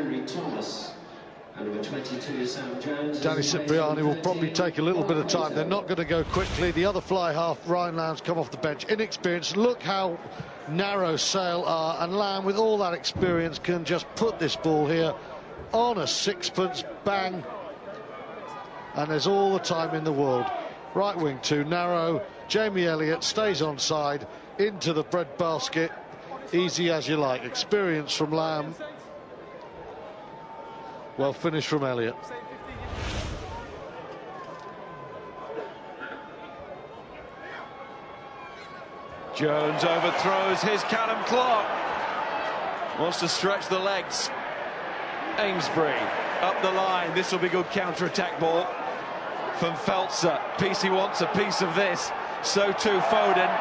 Danny Cipriani will probably take a little bit of time. They're not going to go quickly. The other fly half, Ryan Lamb's come off the bench. Inexperienced. Look how narrow Sale are, and Lamb, with all that experience, can just put this ball here on a sixpence, bang, and there's all the time in the world. Right wing too narrow. Jamie Elliott stays onside into the bread basket. Easy as you like. Experience from Lamb. Well finished from Elliott. Jones overthrows his Callum Clark. Wants to stretch the legs. Amesbury up the line. This will be good counter-attack ball from Veltzer. He wants a piece of this. So too Foden.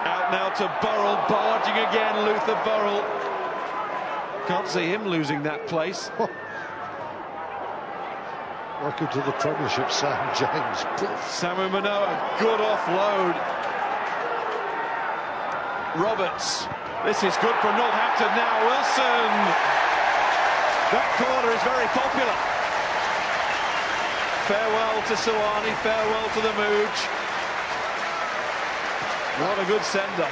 Out now to Burrell, barging again, Luther Burrell. Can't see him losing that place. Welcome to the Premiership, Sam James. Samuel Manoa, good offload. Roberts. This is good for Northampton now. Wilson. That corner is very popular. Farewell to Sawani, farewell to the Mooj. What a good sender.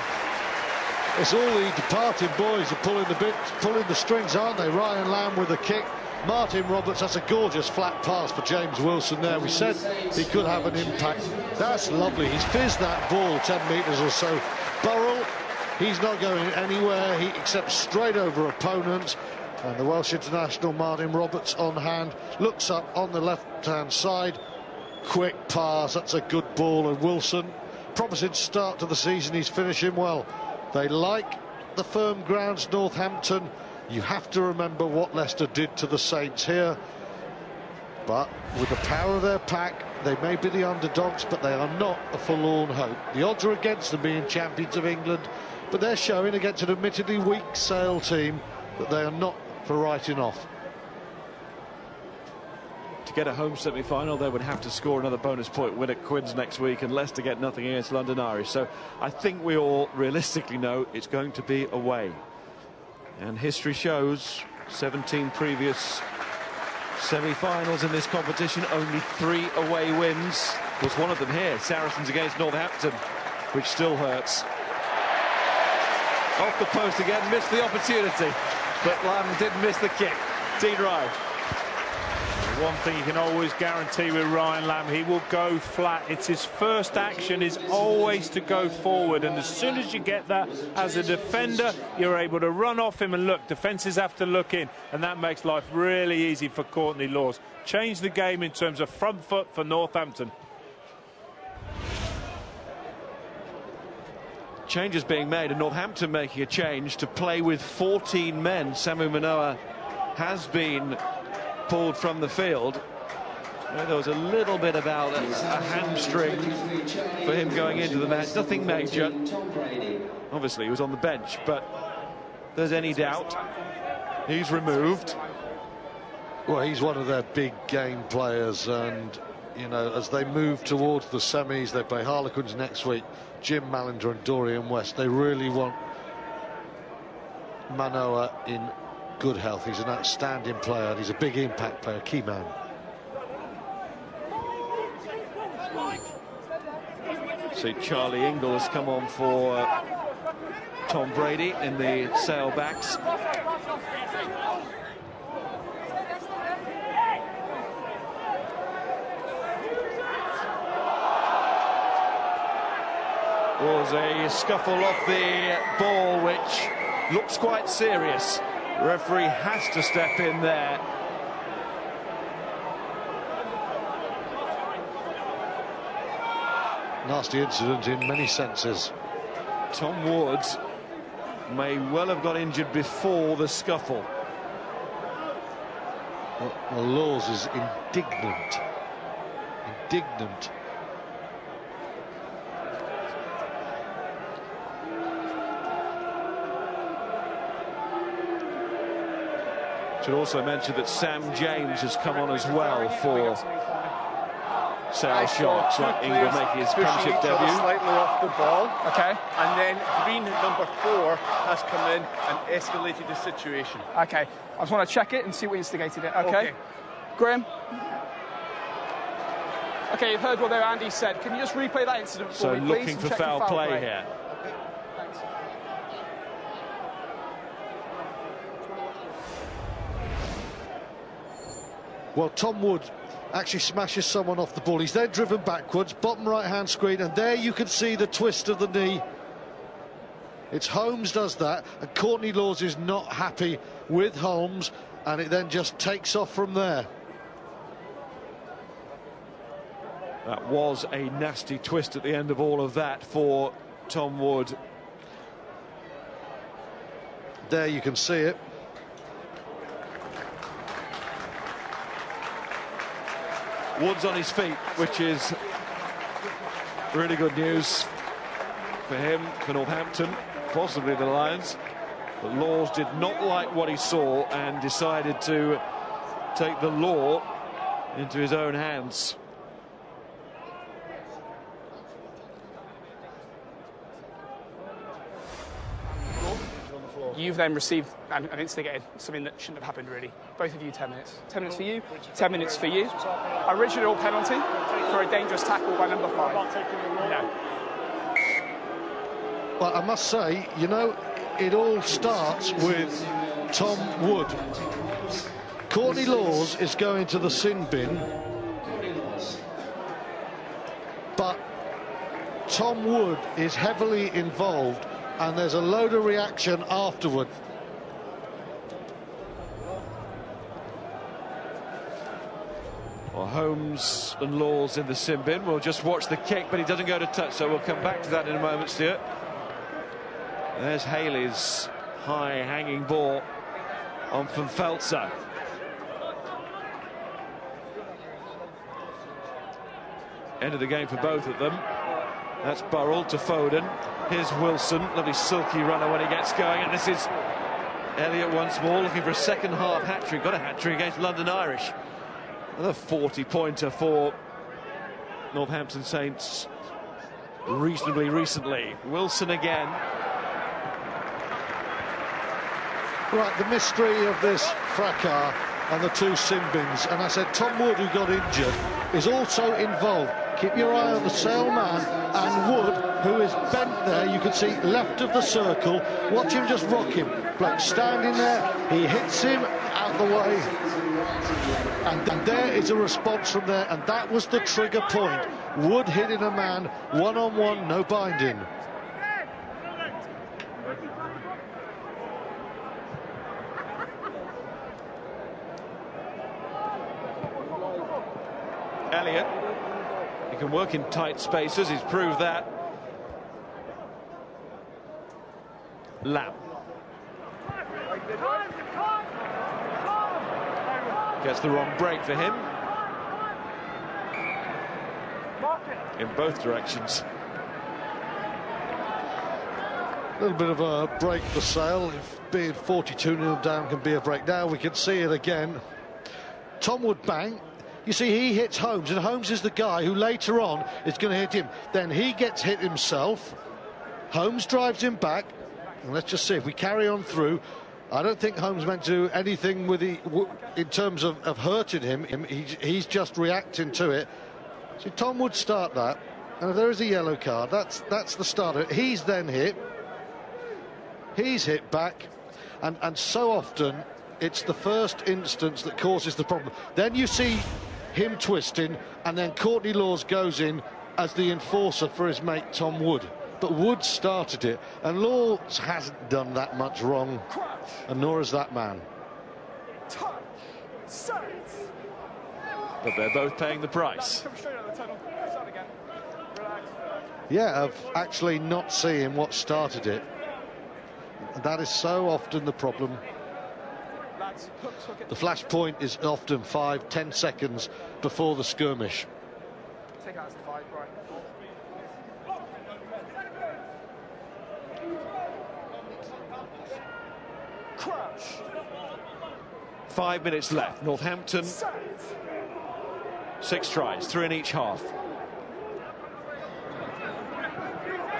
It's all the departing boys are pulling the strings, aren't they? Ryan Lamb with a kick. Martin Roberts, that's a gorgeous flat pass for James Wilson there. We said he could have an impact. That's lovely. He's fizzed that ball 10 metres or so. Burrell, he's not going anywhere. He accepts straight over opponents. And the Welsh international Martin Roberts on hand, looks up on the left-hand side. Quick pass, that's a good ball. And Wilson, promising start to the season, he's finishing well. They like the firm grounds, Northampton. You have to remember what Leicester did to the Saints here. But with the power of their pack, they may be the underdogs, but they are not a forlorn hope. The odds are against them being champions of England, but they're showing against an admittedly weak Sale team that they are not for writing off. To get a home semi-final, they would have to score another bonus point win at Quins next week, and Leicester get nothing against London Irish. So I think we all realistically know it's going to be away. And history shows 17 previous Semi-finals in this competition, only 3 away wins. Of course, one of them here, Saracens against Northampton, which still hurts. Off the post again, missed the opportunity, but Lamb did miss the kick. Dean Ryan. One thing you can always guarantee with Ryan Lamb, he will go flat. It's his first action is always to go forward, and as soon as you get that as a defender, you're able to run off him and look. Defences have to look in, and that makes life really easy for Courtney Laws. Change the game in terms of front foot for Northampton. Changes being made, and Northampton making a change to play with 14 men. Samu Manoa has been pulled from the field. There was a little bit about a hamstring for him going into the match. Nothing major. Obviously, he was on the bench, but if there's any doubt, he's removed. Well, he's one of their big game players, and you know, as they move towards the semis, they play Harlequins next week. Jim Mallender and Dorian West. They really want Manoa in good health. He's an outstanding player, and he's a big impact player, key man. See, Charlie Ingle has come on for Tom Brady in the sailbacks. Was a scuffle off the ball, which looks quite serious. The referee has to step in there. Nasty incident in many senses. Tom Wood may well have got injured before the scuffle. Well, Laws is indignant. Indignant. Should also mention that Sam James has come on as well for Sale Sharks. Ingle making his Premiership debut. Slightly off the ball. Okay. And then Green, number 4, has come in and escalated the situation. Okay. I just want to check it and see what instigated it. Okay. Graham. Okay, you've heard what there Andy said. Can you just replay that incident for me, please? So looking for foul play here. Okay. Thanks. Well, Tom Wood actually smashes someone off the ball. He's then driven backwards, bottom right-hand screen, and there you can see the twist of the knee. It's Holmes does that, and Courtney Laws is not happy with Holmes, and it then just takes off from there. That was a nasty twist at the end of all of that for Tom Wood. There you can see it. Wood's on his feet, which is really good news for him, for Northampton, possibly the Lions. But Laws did not like what he saw and decided to take the law into his own hands. You've then received and instigated something that shouldn't have happened, really. Both of you 10 minutes. 10 minutes for you, 10 minutes for you. Original penalty for a dangerous tackle by number 5. No. Well, I must say, you know, it all starts with Tom Wood. Courtney Laws is going to the sin bin, but Tom Wood is heavily involved, and there's a load of reaction afterward. Well, Holmes and Laws in the sin bin. We'll just watch the kick, but he doesn't go to touch, so we'll come back to that in a moment, Stuart. There's Haley's high hanging ball on from Feltzer. End of the game for both of them. That's Burrell to Foden. Here's Wilson, lovely silky runner when he gets going, and this is Elliott once more looking for a second half hat-trick. Got a hat-trick against London Irish. Another 40-pointer for Northampton Saints reasonably recently. Wilson again. Right, the mystery of this fracas and the two sin bins. And I said, Tom Wood, who got injured, is also involved. Keep your eye on the Sale man and Wood, who is bent there. You can see left of the circle. Watch him just rock him. Blake standing there. He hits him out the way. And there is a response from there. And that was the trigger point. Wood hitting a man one-on-one, no binding. Elliott, he can work in tight spaces, he's proved that. Lamb. Gets the wrong break for him. In both directions. A little bit of a break for Sale. If being 42-0 down can be a break. Now we can see it again. Tom Wood bang. You see, he hits Holmes, and Holmes is the guy who later on is going to hit him. Then he gets hit himself. Holmes drives him back. And let's just see if we carry on through. I don't think Holmes meant to do anything with in terms of hurting him. He's just reacting to it. So Tom would start that. And if there is a yellow card, that's the start of it. He's then hit. He's hit back. And so often, it's the first instance that causes the problem. Then you see him twisting, and then Courtney Laws goes in as the enforcer for his mate Tom Wood. But Wood started it, and Laws hasn't done that much wrong, and nor has that man. But they're both paying the price. Yeah, of actually not seeing what started it. That is so often the problem. The flash point is often 5-10 seconds before the skirmish. Take out as a 5, right. 5 minutes left. Northampton, 6 tries, 3 in each half.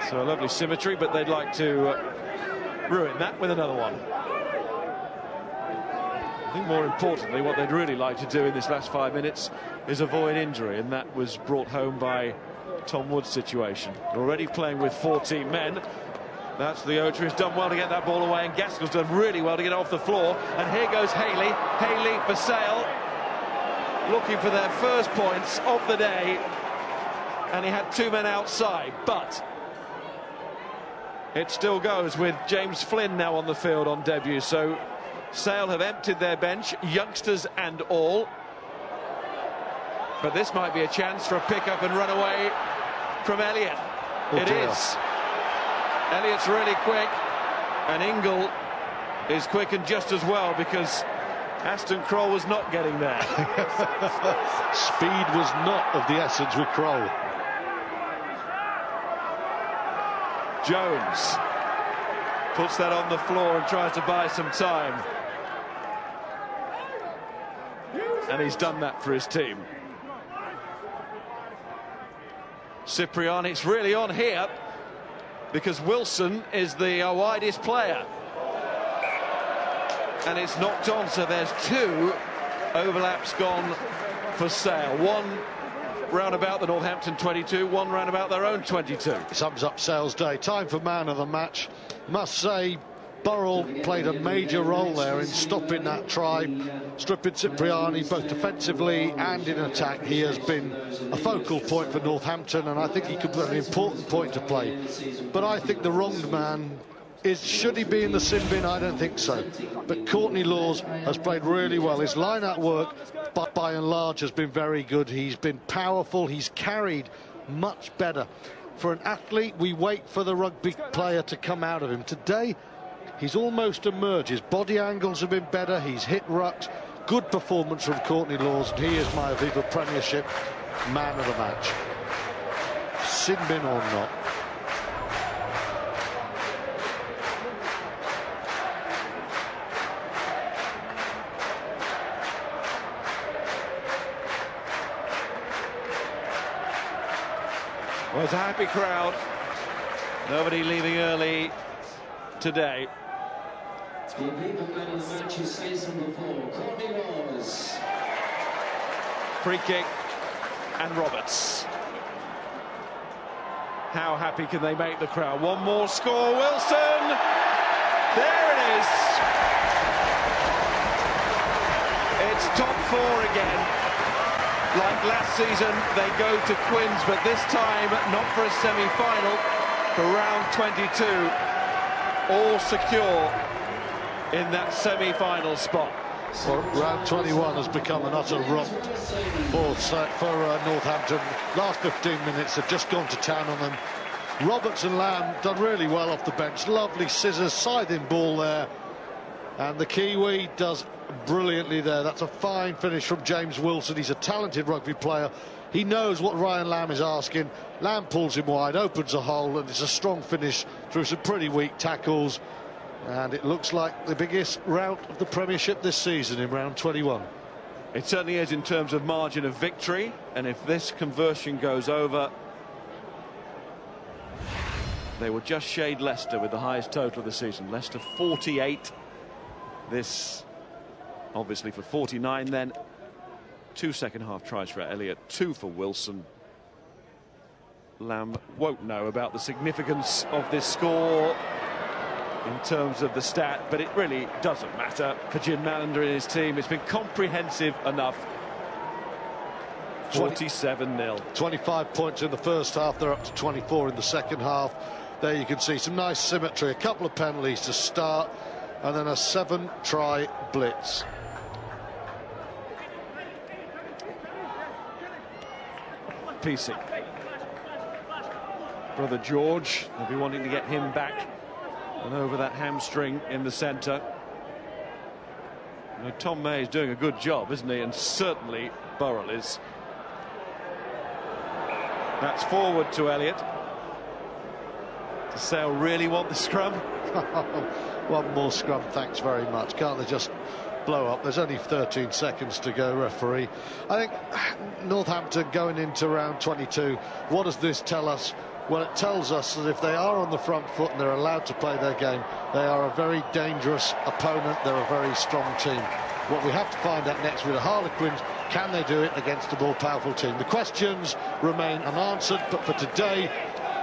So a lovely symmetry, but they'd like to ruin that with another one. I think more importantly, what they'd really like to do in this last 5 minutes is avoid injury, and that was brought home by Tom Wood's situation. Already playing with 14 men. That's the Otra. He's done well to get that ball away, and Gaskell's done really well to get it off the floor. And here goes Haley. Haley for Sale, looking for their first points of the day, and he had 2 men outside, but it still goes with James Flynn now on the field on debut. So Sale have emptied their bench, youngsters and all. But this might be a chance for a pick-up and run away from Elliott. It is. Elliott's really quick, and Ingle is quick and just as well, because Aston Kroll was not getting there. Speed was not of the essence with Kroll. Jones puts that on the floor and tries to buy some time. And he's done that for his team. Cipriani's really on here, because Wilson is the widest player. And it's knocked on, so there's 2 overlaps gone for Sale. One round about the Northampton 22, one round about their own 22. Sums up Sale's day. Time for man of the match. Must say, Burrell played a major role there in stopping that try, stripping Cipriani both defensively and in attack. He has been a focal point for Northampton, and I think he could put an important point to play. But I think the wronged man is, should he be in the sin bin? I don't think so. But Courtney Laws has played really well. His line-out work, by and large, has been very good. He's been powerful. He's carried much better. For an athlete, we wait for the rugby player to come out of him. Today, he's almost emerged. His body angles have been better. He's hit rucks. Good performance from Courtney Laws, and he is my Aviva Premiership man of the match. Sin bin or not. Well, it's a happy crowd. Nobody leaving early today. Free kick, and Roberts. How happy can they make the crowd? One more score, Wilson! There it is! It's top four again. Like last season, they go to Quins, but this time not for a semi-final, for round 22. All secure in that semi-final spot. Well, round 21 has become an utter romp for Northampton. Last 15 minutes have just gone to town on them. Roberts and Lamb done really well off the bench. Lovely scissors, scything ball there. And the Kiwi does brilliantly there. That's a fine finish from James Wilson. He's a talented rugby player. He knows what Ryan Lamb is asking. Lamb pulls him wide, opens a hole, and it's a strong finish through some pretty weak tackles. And it looks like the biggest rout of the Premiership this season in round 21. It certainly is in terms of margin of victory, and if this conversion goes over, they will just shade Leicester with the highest total of the season. Leicester 48. This obviously for 49 then. 2 second-half tries for Elliott, 2 for Wilson. Lamb won't know about the significance of this score in terms of the stat, but it really doesn't matter for Jim Malander and his team. It's been comprehensive enough. 47-0. 25 points in the first half. They're up to 24 in the second half. There you can see some nice symmetry. A couple of penalties to start, and then a 7-try blitz. PC. Brother George, they'll be wanting to get him back and over that hamstring in the centre. You know, Tom May is doing a good job, isn't he? And certainly Burrell is. That's forward to Elliott. Does Sale really want the scrum? One more scrum, thanks very much. Can't they just blow up? There's only 13 seconds to go, referee. I think Northampton going into round 22, what does this tell us? Well, it tells us that if they are on the front foot and they're allowed to play their game, they are a very dangerous opponent. They're a very strong team. What we have to find out next with the Harlequins, can they do it against a more powerful team? The questions remain unanswered, but for today,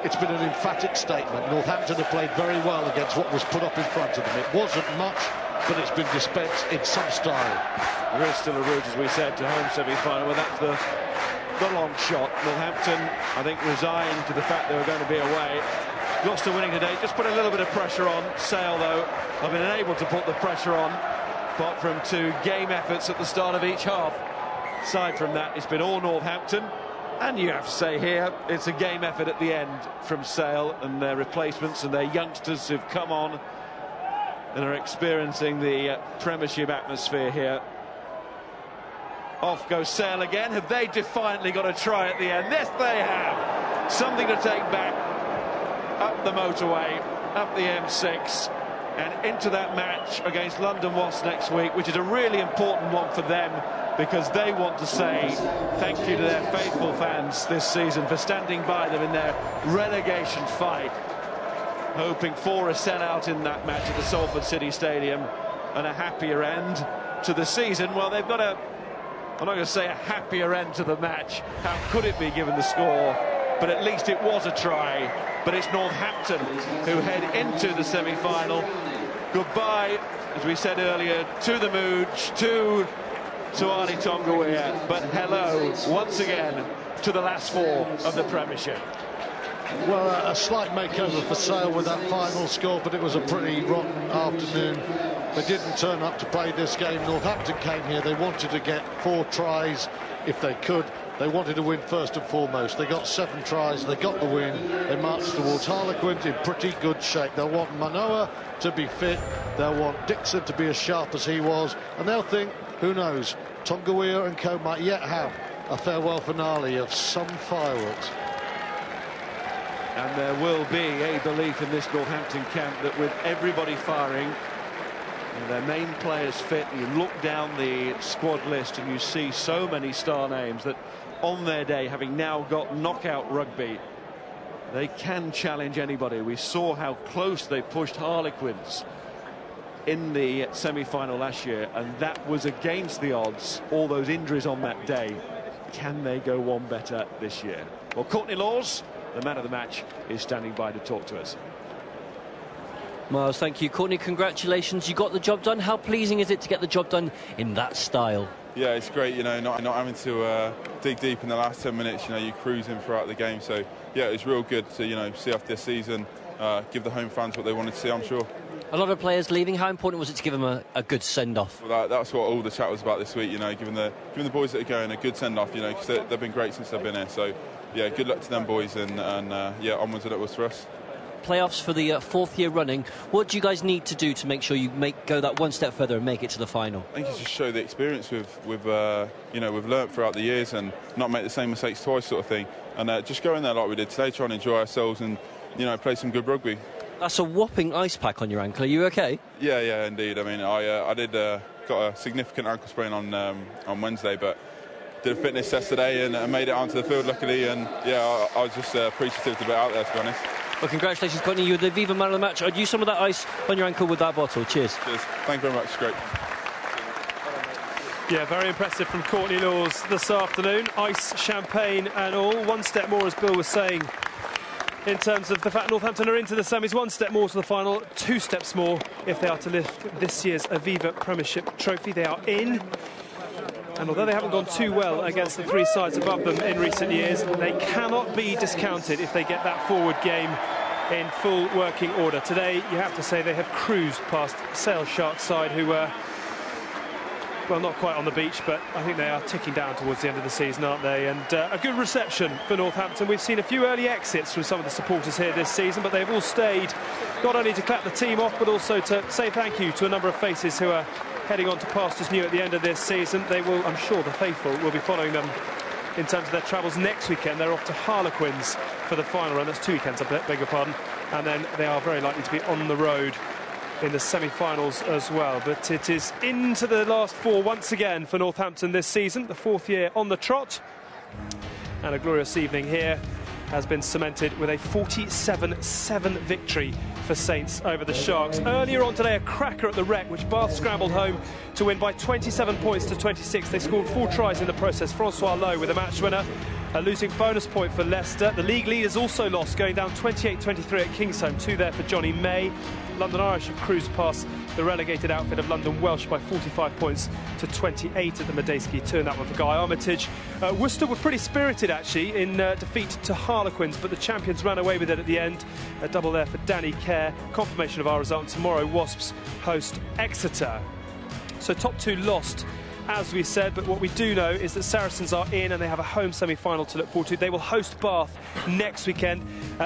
it's been an emphatic statement. Northampton have played very well against what was put up in front of them. It wasn't much, but it's been dispensed in some style. There is still a route, as we said, to home semi-final. Well, that's the long shot. Northampton, I think, resigned to the fact they were going to be away. Gloucester winning today, just put a little bit of pressure on. Sale, though, have been able to put the pressure on, apart from 2 game efforts at the start of each half. Aside from that, it's been all Northampton. And you have to say here, it's a game effort at the end from Sale and their replacements and their youngsters who've come on and are experiencing the Premiership atmosphere here. Off goes Sale again. Have they defiantly got a try at the end? Yes, they have. Something to take back. Up the motorway, up the M6, and into that match against London Wasps next week, which is a really important one for them, because they want to say thank you to their faithful fans this season for standing by them in their relegation fight, hoping for a sellout in that match at the Salford City Stadium and a happier end to the season. Well, they've got I'm not going to say a happier end to the match. How could it be given the score? But at least it was a try. But it's Northampton who head into the semi-final. Goodbye, as we said earlier, to the Mooch, to Arnie Tongawear, but hello once again to the last 4 of the Premiership. Well, a slight makeover for Sale with that final score, but it was a pretty rotten afternoon. They didn't turn up to play this game. Northampton came here, they wanted to get 4 tries if they could. They wanted to win first and foremost. They got 7 tries, they got the win. They marched towards Harlequins in pretty good shape. They'll want Manoa to be fit, they'll want Dixon to be as sharp as he was, and they'll think, who knows, Tongawear and co might yet have a farewell finale of some fireworks. And there will be a belief in this Northampton camp that with everybody firing and their main players fit, you look down the squad list and you see so many star names that on their day, having now got knockout rugby, they can challenge anybody. We saw how close they pushed Harlequins in the semi-final last year, and that was against the odds, all those injuries on that day. Can they go one better this year? Well, Courtney Lawes, the man of the match, is standing by to talk to us. Miles, thank you. Courtney, congratulations. You got the job done. How pleasing is it to get the job done in that style? Yeah, it's great, you know, not having to dig deep in the last 10 minutes. You know, you're cruising throughout the game. So, yeah, it's real good to, you know, see off this season, give the home fans what they wanted to see, I'm sure. A lot of players leaving. How important was it to give them a good send-off? Well, that's what all the chat was about this week, you know, giving the boys that are going a good send-off, you know, because they've been great since they've been here. So, yeah, good luck to them boys, and yeah, onwards and upwards for us. Playoffs for the fourth year running. What do you guys need to do to make sure you go that one step further and make it to the final? I think it's just show the experience we've learnt throughout the years, and not make the same mistakes twice, sort of thing. And just go in there like we did today, try and enjoy ourselves, and you know, play some good rugby. That's a whopping ice pack on your ankle. Are you okay? Yeah, indeed. I mean, I did got a significant ankle sprain on Wednesday, but did a fitness test today and made it onto the field luckily. And yeah, I was just appreciative to be out there, to be honest. Well, congratulations, Courtney. You're the Aviva man of the match. I'd use some of that ice on your ankle with that bottle. Cheers. Cheers. Thank you very much. Great. Yeah, very impressive from Courtney Lawes this afternoon. Ice, champagne and all. One step more, as Bill was saying, in terms of the fact Northampton are into the semis. One step more to the final. 2 steps more if they are to lift this year's Aviva Premiership trophy. They are in. And although they haven't gone too well against the 3 sides above them in recent years, they cannot be discounted if they get that forward game in full working order. Today, you have to say they have cruised past Sale Sharks side, who were, well, not quite on the beach, but I think they are ticking down towards the end of the season, aren't they? And a good reception for Northampton. We've seen a few early exits from some of the supporters here this season, but they've all stayed, not only to clap the team off, but also to say thank you to a number of faces who are heading on to pastures new at the end of this season. They will, I'm sure the faithful will be following them in terms of their travels next weekend. They're off to Harlequins for the final run. That's 2 weekends, I beg your pardon. And then they are very likely to be on the road in the semi-finals as well. But it is into the last 4 once again for Northampton this season, the 4th year on the trot. And a glorious evening here has been cemented with a 47-7 victory for Saints over the Sharks. Earlier on today, a cracker at the Rec, which Bath scrambled home to win by 27 points to 26. They scored 4 tries in the process. Francois Lowe with a match winner. A losing bonus point for Leicester. The league leaders also lost, going down 28-23 at Kingsholm. 2 there for Johnny May. London Irish have cruised past the relegated outfit of London Welsh by 45 points to 28 at the Medeski. 2 in that one for Guy Armitage. Worcester were pretty spirited, actually, in defeat to Harlequins, but the champions ran away with it at the end. A double there for Danny Kerr. Confirmation of our result. And tomorrow, Wasps host Exeter. So top 2 lost, as we said, but what we do know is that Saracens are in and they have a home semi-final to look forward to. They will host Bath next weekend.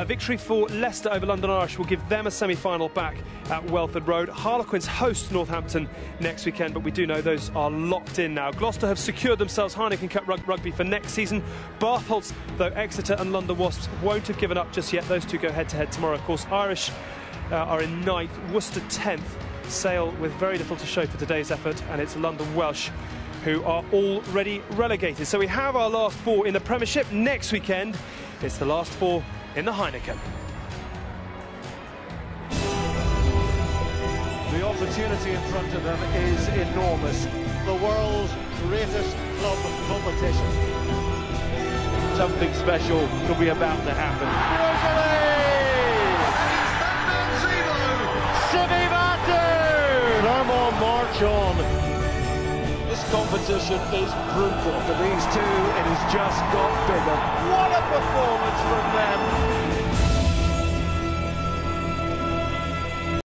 Victory for Leicester over London Irish will give them a semi-final back at Welford Road. Harlequins host Northampton next weekend, but we do know those are locked in now. Gloucester have secured themselves Heineken Cup rugby for next season. Bath holds, though Exeter and London Wasps won't have given up just yet. Those 2 go head-to-head tomorrow. Of course, Irish are in 9th, Worcester 10th. Sale with very little to show for today's effort, and it's London Welsh who are already relegated. So we have our last 4 in the Premiership. Next weekend, it's the last 4 in the Heineken. The opportunity in front of them is enormous. The world's greatest club competition. Something special could be about to happen. Come on, march on. This competition is brutal. For these 2, it has just got bigger. What a performance from them.